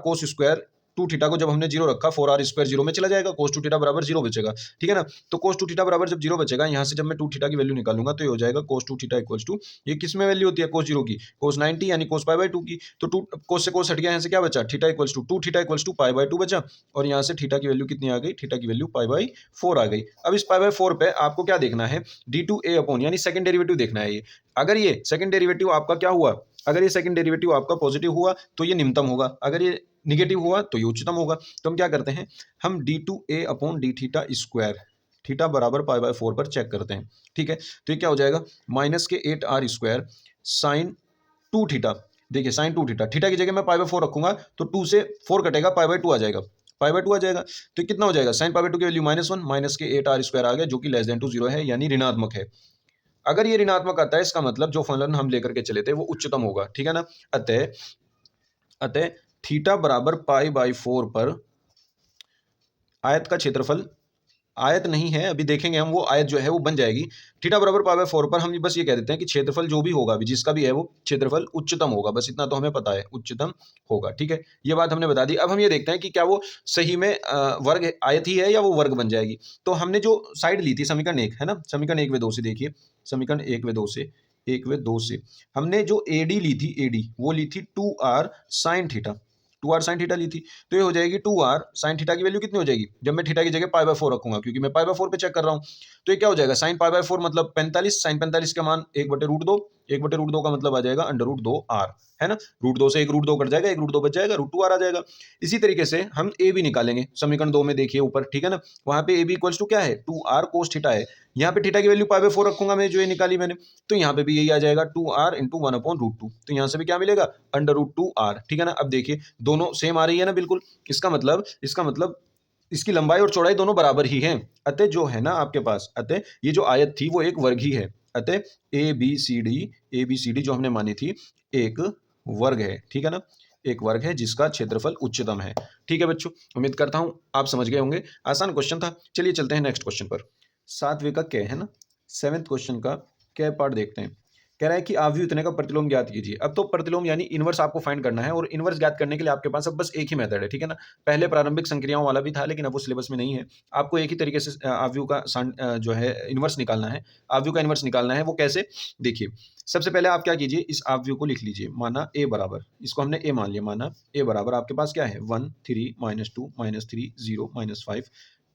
cos square to theta को जब हमने जीरो रखा, 4r स्क्वायर जीरो में चला जाएगा, cos टू थीटा बराबर जीरो बचेगा, ठीक है ना। तो cos टू थीटा बराबर जब जीरो बचेगा, यहाँ से जब मैं टू थीटा की वैल्यू निकालूंगा तो ये हो जाएगा cos two theta equals to, ये किस में वैल्यू होती है, cos जीरो की, cos 90 यानी cos पाई बाई टू की। तो टू cos से cos हट गया, यहाँ से क्या बचा, theta equals to two theta equals to pi by two बचा, और यहाँ से थीटा की वैल्यू कितनी आ गई, थीटा की वैल्यू पाई बाई फोर आ गई। अब इस पाई बाई फोर पे आपको क्या देखना है, डी टू ए अपॉन यानी सेकंड डेरिवेटिव देखना है। ये अगर ये सेकंड डेरिवेटिव आपका क्या हुआ, अगर ये सेकंड डेरिवेटिव आपका पॉजिटिव हुआ तो ये निम्नतम होगा, अगर ये निगेटिव हुआ तो ये उच्चतम होगा। तो हम क्या करते हैं, हम D two A upon D theta square theta बराबर पाई बाय फोर पर चेक करते हैं, ठीक है। तो ये क्या हो जाएगा, माइनस के 8r square sine to theta, देखिए साइन टू थीटा, थीटा की जगह मैं पाई बाय फोर रखूंगा तो टू से फोर कटेगा, पाई बाय टू आ जाएगा, पाई बाय टू आ जाएगा। तो कितना हो जाएगा, साइन पाई बाय टू की वैल्यू -1 माइनस के 8r स्क्वायर आ गया, जो कि लेस देन टू जीरो है, यानी ऋणात्मक है। अगर ये ऋणात्मक आता है, इसका मतलब जो फलन हम लेकर के चले थे वो उच्चतम होगा, ठीक है ना। अतः अतः थीटा बराबर पाई बाई फोर पर आयत का क्षेत्रफल, आयत नहीं है अभी देखेंगे हम, वो आयत जो है वो बन जाएगी। थीटा बराबर पाई बाय फोर पर हम बस ये कह देते हैं कि क्षेत्रफल जो भी होगा अभी जिसका भी है वो क्षेत्रफल उच्चतम होगा, बस इतना तो हमें पता है, उच्चतम होगा, ठीक है। ये बात हमने बता दी। अब हम ये देखते हैं कि क्या वो सही में वर्ग आयत ही है या वो वर्ग बन जाएगी। तो हमने जो साइड ली थी समीकरण एक, है ना, समीकरण एक व दो से, देखिए समीकरण एक व दो से हमने जो एडी ली थी, एडी वो ली थी 2r sine theta, 2r sine theta ली थी। तो ये हो जाएगी 2r साइन थीटा की वैल्यू कितनी हो जाएगी, जब मैं थीटा की जगह पाई बाय फोर रखूंगा, क्योंकि मैं पाई बाय फोर पे चेक कर रहा हूं। तो ये क्या हो जाएगा, साइन पाई बाय फोर मतलब 45, साइन 45 का मान 1/√2, 1/√2 का मतलब आ जाएगा √2r, है ना। √2 से 1√2 कट जाएगा, 1√2 बच जाएगा, √2r आ जाएगा। इसी तरीके से हम ए भी निकालेंगे, समीकरण 2 में देखिए ऊपर, ठीक है ना, वहां पे ए बी इक्वल्स टू क्या है, 2r cos थीटा है। यहाँ पे थीटा की वैल्यू पाई बाय फोर रखूंगा मैं, जो ये निकाली मैंने, तो यहाँ पे भी यही आ जाएगा 2r इंटू 1/√2। तो यहाँ से भी क्या मिलेगा, √2r, ठीक है ना। अब देखिए दोनों सेम आ रही है ना, बिल्कुल। इसका मतलब इसकी लंबाई और चौड़ाई दोनों बराबर ही हैं। अतः जो है ना आपके पास, अतः ये जो आयत थी वो एक वर्ग ही है। अतः ए बी सी डी जो हमने मानी थी एक वर्ग है, ठीक है ना, एक वर्ग है जिसका क्षेत्रफल उच्चतम है। ठीक है बच्चों, उम्मीद करता हूं आप समझ गए होंगे, आसान क्वेश्चन था। चलिए चलते हैं नेक्स्ट क्वेश्चन पर। सातवें का कै, है ना, सेवेंथ क्वेश्चन का कै पार्ट देखते हैं। कह रहा है कि आव्यूह इतने का प्रतिलोम ज्ञात कीजिए। अब तो प्रतिलोम यानी इनवर्स आपको फाइंड करना है, और इनवर्स ज्ञात करने के लिए आपके पास अब बस एक ही मेथड है, ठीक है ना। पहले प्रारंभिक संक्रियाओं वाला भी था, लेकिन अब वो सिलेबस में नहीं है। आपको एक ही तरीके से आव्यूह का जो है इनवर्स निकालना है। आव्यूह का इनवर्स निकालना है, वो कैसे, देखिए सबसे पहले आप क्या कीजिए, इस आव्यूह को लिख लीजिए। माना ए बराबर, इसको हमने ए मान लिया, माना ए बराबर आपके पास क्या है, 1 3 -2 -3 0 -5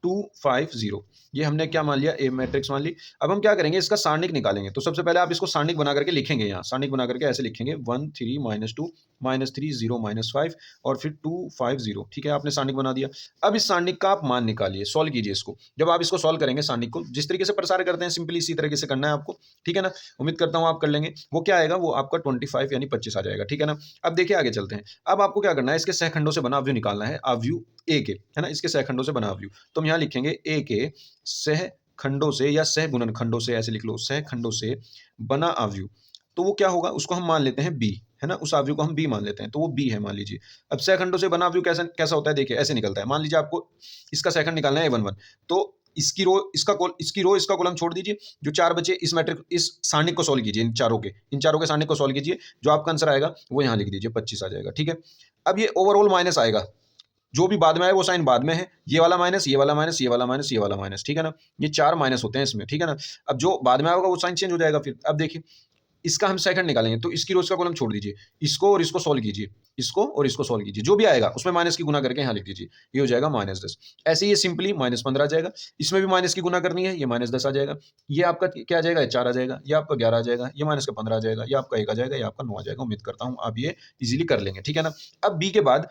2 5 0, ये हमने क्या मान लिया, ए मैट्रिक्स मान ली। अब हम क्या करेंगे, इसका सारणिक निकालेंगे। तो सबसे पहले आप इसको सारणिक बना करके लिखेंगे, यहाँ सारणिक बना करके ऐसे लिखेंगे 1 3 -2 -3 0 -5 और फिर 2 5 0, ठीक है, आपने सारणिक बना दिया। अब इस सारणिक का आप मान निकालिए, सॉल्व कीजिए इसको। जब आप इसको सॉल्व करेंगे सारणिक को, जिस तरीके से प्रसार करते हैं सिंपली इसी तरीके से करना है आपको, ठीक है ना। उम्मीद करता हूँ आप कर लेंगे। वो क्या आएगा, वो आपका 25 यानी 25 आ जाएगा, ठीक है ना। अब देखिए आगे चलते हैं। अब आपको क्या करना है, इसके सहखंडों से बना अवयव निकालना है, अवयव ए के, है ना, इसके सहखंडों से बना अवयव। तो हम यहाँ लिखेंगे ए के सह खंडों से या सह गुणन खंडों से, ऐसे लिख लो, सह खंडों से बना अवयव। तो वो क्या होगा, उसको हम मान लेते हैं बी, है ना, उस अवयव को हम बी मान लेते हैं, तो वो बी है मान लीजिए। अब सह खंडों से बना अवयव कैसा कैसा होता है, देखिए ऐसे निकलता है। मान लीजिए आपको इसका सहखंड निकालना है a11, तो इसकी रो इसका कॉलम छोड़ दीजिए, जो चार बचे इस मैट्रिक्स इस सारणिक को सॉल्व कीजिए, इन चारों के सारणिक को सॉल्व कीजिए, जो आपका आंसर आएगा वो यहाँ लिख दीजिए, 25 आ जाएगा, ठीक है। अब ये ओवरऑल माइनस आएगा, जो भी बाद में आए वो साइन बाद में है, ये वाला माइनस, ये वाला माइनस, ये वाला माइनस, ये वाला माइनस, ठीक है ना। ये चार माइनस होते हैं इसमें, ठीक है ना। अब जो बाद में आएगा वो साइन चेंज हो जाएगा फिर। अब देखिए इसका हम सेकंड निकालेंगे, तो इसकी रो इसका कॉलम छोड़ दीजिए, इसको और इसको सॉल्व कीजिए, इसको और इसको सॉल्व कीजिए, जो भी आएगा उसमें माइनस की गुना करके यहाँ लिख दीजिए, ये हो जाएगा -10। ऐसे ये सिंपली -15 आ जाएगा, इसमें भी माइनस की गुना करनी है, ये -10 आ जाएगा, ये आपका क्या आ जाएगा, 4 आ जाएगा, ये आपका 11 आ जाएगा, ये माइनस का 15 आ जाएगा, ये आपका 1 आ जाएगा, ये आपका 9 आ जाएगा। उम्मीद करता हूँ आप ये इजीली कर लेंगे, ठीक है ना। अब बी के बाद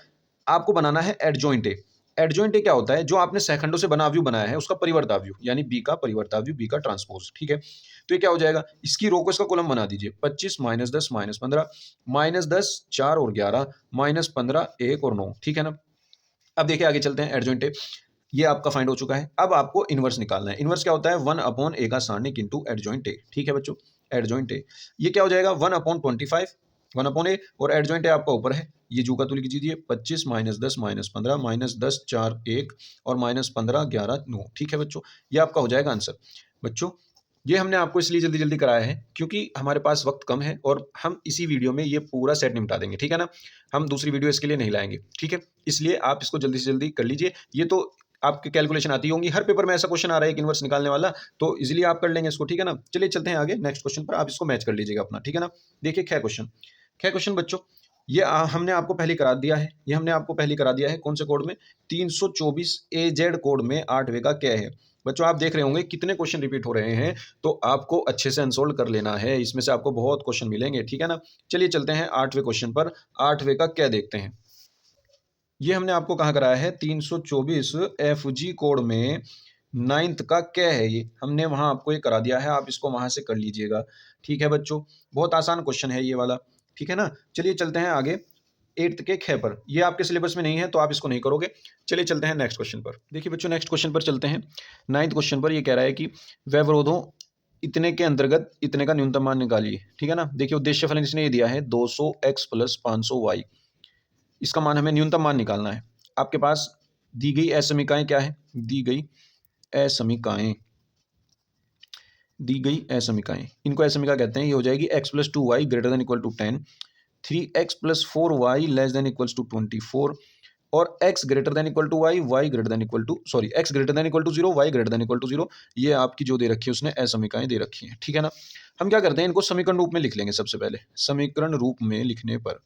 आपको बनाना है एडजॉइंट ए। एडजॉइंट ए क्या होता है, जो आपने सहखंडों से बना अवयव बनाया है उसका परिवर्तावयव, यानी बी का परिवर्तावयव, बी का ट्रांसपोज, ठीक है। तो ये क्या हो जाएगा, इसकी रो को इसका कॉलम बना दीजिए, 25 -10 -15 -10 4 और 11 -15 1 और 9, ठीक है ना। अब देखिए आगे चलते हैं, एडजॉइंट ए ये आपका फाइंड हो चुका है। अब आपको इनवर्स निकालना है। इनवर्स क्या होता है, 1/a का सारणिक इंटू एडजॉइंट ए, ठीक है बच्चों। एडजॉइंट ए ये क्या हो जाएगा, 1/25 1/a और एडजॉइंट है आपका ऊपर है, ये जू का तुल्य कीजिए 25 -10 -15 -10 4 1 और -15 11 9। ठीक है बच्चों, ये आपका हो जाएगा आंसर। बच्चों ये हमने आपको इसलिए जल्दी जल्दी कराया है क्योंकि हमारे पास वक्त कम है और हम इसी वीडियो में ये पूरा सेट निपटा देंगे, ठीक है ना। हम दूसरी वीडियो इसके लिए नहीं लाएंगे, ठीक है। इसलिए आप इसको जल्दी से जल्दी कर लीजिए। ये तो आपकी कैलकुलेशन आती होंगी, हर पेपर में ऐसा क्वेश्चन आ रहा है एक इनवर्स निकालने वाला, तो इजीली आप कर लेंगे इसको, ठीक है ना। चलिए चलते हैं आगे नेक्स्ट क्वेश्चन पर, आप इसको मैच कर लीजिएगा अपना, ठीक है ना। देखिए ख क्वेश्चन बच्चों, ये हमने आपको पहले करा दिया है, ये हमने आपको पहले करा दिया है कौन से कोड में, 324 AZ कोड में 8वें का क्या है। बच्चों आप देख रहे होंगे कितने क्वेश्चन रिपीट हो रहे हैं, तो आपको अच्छे से अनसोल्व कर लेना है, इसमें से आपको बहुत क्वेश्चन मिलेंगे, ठीक है ना। चलिए चलते हैं 8वें क्वेश्चन पर, 8वें का क्या देखते हैं। ये हमने आपको कहाँ कराया है, 324 FG कोड में 9th का क्या है, ये हमने वहां आपको ये करा दिया है, आप इसको वहां से कर लीजिएगा, ठीक है बच्चों। बहुत आसान क्वेश्चन है ये वाला, ठीक है ना। चलिए चलते हैं आगे 8th के ख पर, ये आपके सिलेबस में नहीं है तो आप इसको नहीं करोगे। चलिए चलते हैं नेक्स्ट क्वेश्चन पर। देखिए बच्चों नेक्स्ट क्वेश्चन पर चलते हैं। 9th क्वेश्चन पर ये कह रहा है कि व्यवरोधों इतने के अंतर्गत इतने का न्यूनतम मान निकालिए, ठीक है ना। देखिए उद्देश्य फलन इसने ये दिया है 200x + 500y, इसका मान हमें न्यूनतम मान निकालना है। आपके पास दी गई असमीकाएं क्या है, दी गई असमीकाएं, दी गई असमीकाएं, इनको असमीका कहते हैं। ये हो जाएगी x + 2y > = 10, 3x + 4y <= 24 और x > y, y sorry x > 0, y > 0, ये आपकी जो दे रखी है उसने असमीकाएं दे रखी हैं, ठीक है ना। हम क्या करते हैं, इनको समीकरण रूप में लिख लेंगे सबसे पहले। समीकरण रूप में लिखने पर,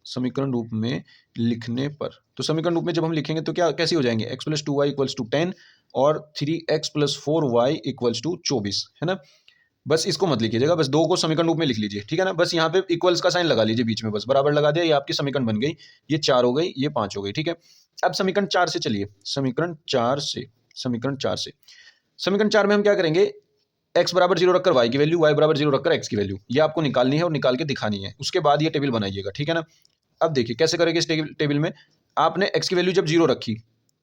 समीकरण रूप में लिखने पर, तो समीकरण रूप में जब हम लिखेंगे तो क्या कैसी हो जाएंगे, x + 2y = 10 और 3x + 4y = 24, है ना। बस इसको मत लिखिएगा, बस दो को समीकरण रूप में लिख लीजिए, ठीक है ना। बस यहाँ पे इक्वल्स का साइन लगा लीजिए बीच में, बस बराबर लगा दिया, ये आपकी समीकरण बन गई। ये 4 हो गई, ये 5 हो गई, ठीक है। अब समीकरण 4 से चलिए, समीकरण 4 से, समीकरण 4 से, समीकरण 4 में हम क्या करेंगे, x = 0 रखकर y की वैल्यू, y = 0 रखकर x की वैल्यू, ये आपको निकालनी है और निकाल के दिखानी है। उसके बाद ये टेबल बनाइएगा, ठीक है ना। अब देखिए कैसे करेंगे इस टेबल में, आपने x की वैल्यू जब 0 रखी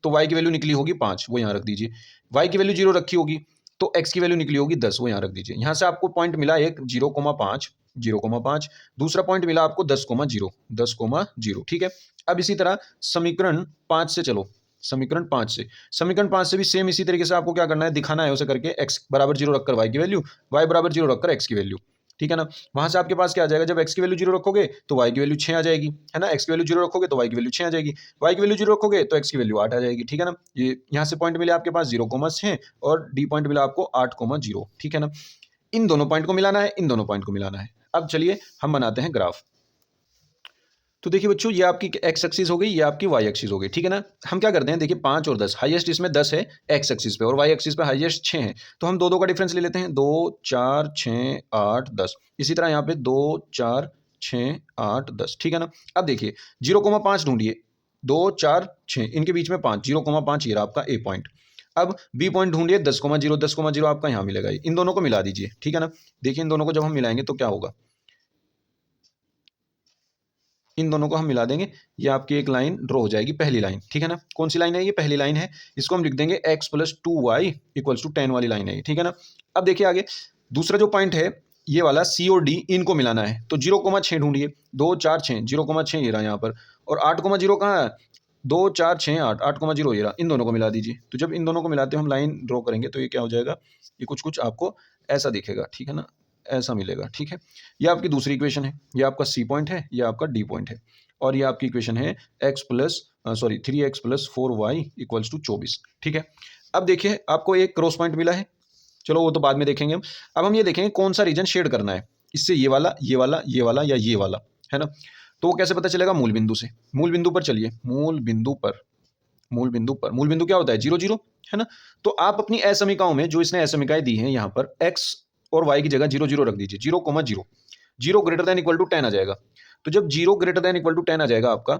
तो y की वैल्यू निकली होगी 5, वो यहाँ रख दीजिए। y की वैल्यू 0 रखी होगी तो x की वैल्यू निकली होगी 10, वो यहाँ रख दीजिए। यहाँ से आपको पॉइंट मिला एक 0,5, 0,5, दूसरा पॉइंट मिला आपको 10,0, 10,0, ठीक है। अब इसी तरह समीकरण 5 से चलो, समीकरण 5 से, समीकरण 5 से भी सेम इसी तरीके से आपको क्या करना है, दिखाना है उसे करके, x = 0 रखकर y की वैल्यू, y = 0 रखकर x की वैल्यू, ठीक है ना। वहां से आपके पास क्या आ जाएगा, जब x की वैल्यू 0 रखोगे तो y की वैल्यू 6 आ जाएगी, है ना। x की वैल्यू 0 रखोगे तो y की वैल्यू 6 आ जाएगी, y की वैल्यू 0 रखोगे तो x की वैल्यू 8 आ जाएगी, ठीक है ना। ये यहाँ से पॉइंट मिले आपके पास 0,6 और डी पॉइंट मिला आपको 8,0, ठीक है ना। इन दोनों पॉइंट को मिलाना है, इन दोनों पॉइंट को मिलाना है। अब चलिए हम बनाते हैं ग्राफ। तो देखिए बच्चों ये आपकी x एक्सिस हो गई, ये आपकी y एक्सिस हो गई, ठीक है ना। हम क्या करते हैं, देखिए 5 और 10, हाईएस्ट इसमें 10 है x एक्सिस पे और y एक्सिस पे हाईएस्ट 6 है, तो हम दो का डिफरेंस ले लेते हैं, 2 4 6 8 10। इसी तरह यहाँ पे 2 4 6 8 10, ठीक है ना। अब देखिए 0,5 ढूंढिए, 2 4 6 इनके बीच में 5, 0,5 ये रहा आपका a पॉइंट। अब b पॉइंट ढूंढिए 10,0, 10,0 आपका यहाँ मिलेगा, इन दोनों को मिला दीजिए, ठीक है ना। देखिए इन दोनों को जब हम मिलाएंगे तो क्या होगा, इन दोनों को हम मिला देंगे, ये आपकी एक लाइन ड्रॉ हो जाएगी, पहली लाइन, ठीक है ना। कौन सी लाइन है, ये पहली लाइन है, इसको हम लिख देंगे x + 2y = 10 वाली लाइन है ये, ठीक है ना। अब देखिए आगे दूसरा जो पॉइंट है ये वाला c और d, इनको मिलाना है, तो 0,6 ढूंढिए, 2 4 6, 0,6 ये रहा यहाँ पर, और 8,0 कहाँ है, 2 4 6 8, 8,0 ये रहा, इन दोनों को मिला दीजिए। तो जब इन दोनों को मिलाते हम लाइन ड्रॉ करेंगे तो ये क्या हो जाएगा, ये कुछ कुछ आपको ऐसा दिखेगा, ठीक है ना, ऐसा मिलेगा, ठीक है। ये आपकी दूसरी इक्वेशन है, ये आपका सी पॉइंट है, ये आपका डी पॉइंट है, और ये आपकी इक्वेशन है 3x + 4y = 24, ठीक है। अब देखिए आपको एक क्रॉस पॉइंट मिला है, चलो वो तो बाद में देखेंगे हम। अब हम ये देखेंगे कौन सा रीजन शेड करना है, इससे ये वाला, ये वाला, ये वाला या ये वाला, है ना। तो वो कैसे पता चलेगा, मूल बिंदु से। मूल बिंदु पर चलिए, मूल बिंदु पर, मूल बिंदु पर, मूल बिंदु क्या होता है, 0 0, है ना। तो आप अपनी असमीकाओं में जो इसने असमीकाएं दी हैं यहाँ पर x और y की जगह 0 0 रख दीजिए, 0,0, 0 > 10 आ जाएगा। तो जब 0 > 10 आ जाएगा आपका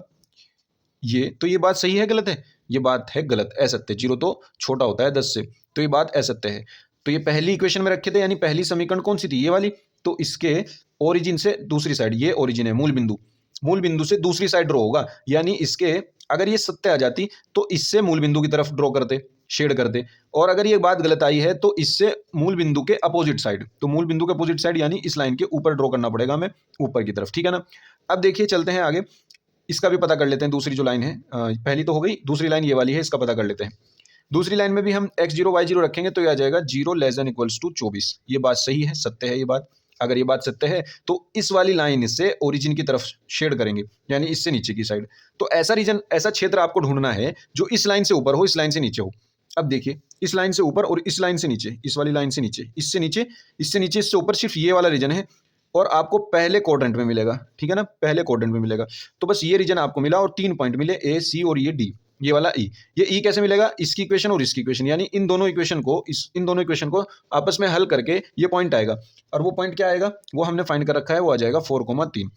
ये, तो ये बात सही है गलत है, ये बात है गलत, असत्य। 0 तो छोटा होता है 10 से, तो ये बात असत्य है। तो ये पहली इक्वेशन में रखे थे, यानी पहली समीकरण कौन सी थी, ये वाली, तो इसके ओरिजिन से दूसरी साइड, ये ओरिजिन है मूल बिंदु, मूल बिंदु से दूसरी साइड ड्रॉ होगा, यानी इसके अगर ये सत्य आ जाती तो इससे मूल बिंदु की तरफ ड्रॉ करते, शेड कर दे। और अगर ये बात गलत आई है तो इससे मूल बिंदु के अपोजिट साइड, तो मूल बिंदु के अपोजिट साइड यानी इस लाइन के ऊपर ड्रॉ करना पड़ेगा हमें, ऊपर की तरफ, ठीक है ना। अब देखिए चलते हैं आगे, इसका भी पता कर लेते हैं। दूसरी जो लाइन है, पहली तो हो गई, दूसरी लाइन ये वाली है, इसका पता कर लेते हैं। दूसरी लाइन में भी हम x0 y0 रखेंगे तो ये आ जाएगा 0 ≤ 24। ये बात सही है, सत्य है ये बात। अगर ये बात सत्य है तो इस वाली लाइन से ओरिजिन की तरफ शेड करेंगे, यानी इससे नीचे की साइड। तो ऐसा रीजन, ऐसा क्षेत्र आपको ढूंढना है जो इस लाइन से ऊपर हो, इस लाइन से नीचे हो। अब देखिए, इस लाइन से ऊपर और इस लाइन से नीचे, इस वाली लाइन से नीचे, इससे नीचे, इससे नीचे, इससे ऊपर, सिर्फ ये वाला रीजन है और आपको पहले क्वाड्रेंट में मिलेगा, ठीक है ना, पहले क्वाड्रेंट में मिलेगा। तो बस ये रीजन आपको मिला और 3 पॉइंट मिले, ए, सी और ये डी, ये वाला ई। ये ई कैसे मिलेगा? इसकी इक्वेशन और इसकी इक्वेशन, यानी इन दोनों इक्वेशन को आपस में हल करके ये पॉइंट आएगा। और वो पॉइंट क्या आएगा वो हमने फाइंड कर रखा है, वो आ जाएगा 4,3।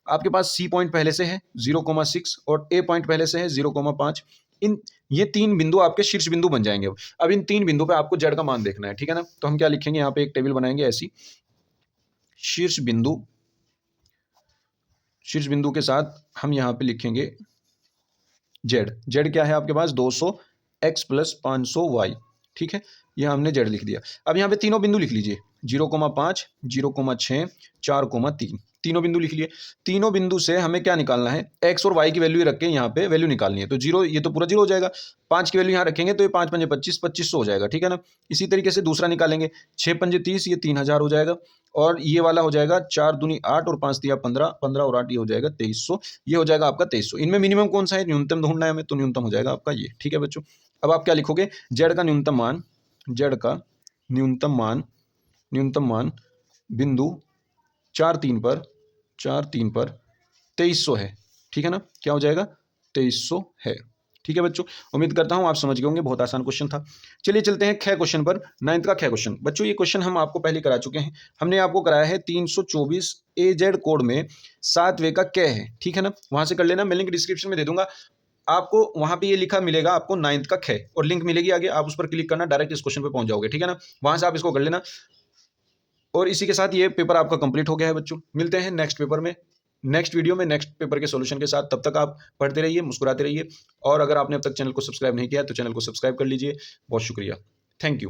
आपके पास सी पॉइंट पहले से है 0,6 और ए पॉइंट पहले से है 0,5। इन ये 3 बिंदु आपके शीर्ष बिंदु बन जाएंगे। अब इन 3 बिंदु पे आपको जेड का मान देखना है, ठीक है ना। तो हम क्या लिखेंगे, यहाँ पे एक टेबल बनाएंगे ऐसी, शीर्ष बिंदु के साथ हम यहाँ पे लिखेंगे जेड क्या है आपके पास 200x + 500y, ठीक है। यह हमने जेड लिख दिया। अब यहाँ पे तीनों बिंदु लिख लीजिए, 0,5, 0,6, 4,3, तीनों बिंदु लिख लिए। तीनों बिंदु से हमें क्या निकालना है, x और y की वैल्यू रख के यहाँ पे वैल्यू निकालनी है। तो 0, ये तो पूरा 0 हो जाएगा। 5 की वैल्यू यहाँ रखेंगे तो ये 5 पंजे 25, 2500 हो जाएगा, ठीक है ना। इसी तरीके से दूसरा निकालेंगे, 6 पंजे 30, ये 3000 हो जाएगा। और ये वाला हो जाएगा 4 दूनी 8 और 5 तिया 15, 15 और 8 ये हो जाएगा 2300। ये हो जाएगा आपका 2300। इनमें मिनिमम कौन सा है, न्यूनतम ढूंढना है हमें, तो न्यूनतम हो जाएगा आपका ये, ठीक है बच्चों। अब आप क्या लिखोगे, जेड का न्यूनतम मान बिंदु 4,3 पर 2300 है, ठीक है ना। क्या हो जाएगा, 2300 है, ठीक है बच्चों। उम्मीद करता हूं आप समझ गए होंगे, बहुत आसान क्वेश्चन था। चलिए चलते हैं ख क्वेश्चन पर, 9th का ख क्वेश्चन। बच्चों ये क्वेश्चन हम आपको पहले करा चुके हैं। हमने आपको कराया है 324 AZ कोड में 7वें का क है, ठीक है ना। वहां से कर लेना, मैं लिंक डिस्क्रिप्शन में दे दूंगा आपको। वहां पे ये लिखा मिलेगा आपको 9th का ख और लिंक मिलेगी आगे, आप उस पर क्लिक करना, डायरेक्ट इस क्वेश्चन पे पहुंच जाओगे, ठीक है ना। वहां से आप इसको कर लेना। और इसी के साथ ये पेपर आपका कंप्लीट हो गया है बच्चों। मिलते हैं नेक्स्ट पेपर में, नेक्स्ट वीडियो में, नेक्स्ट पेपर के सॉल्यूशन के साथ। तब तक आप पढ़ते रहिए, मुस्कुराते रहिए। और अगर आपने अब तक चैनल को सब्सक्राइब नहीं किया तो चैनल को सब्सक्राइब कर लीजिए। बहुत शुक्रिया, थैंक यू।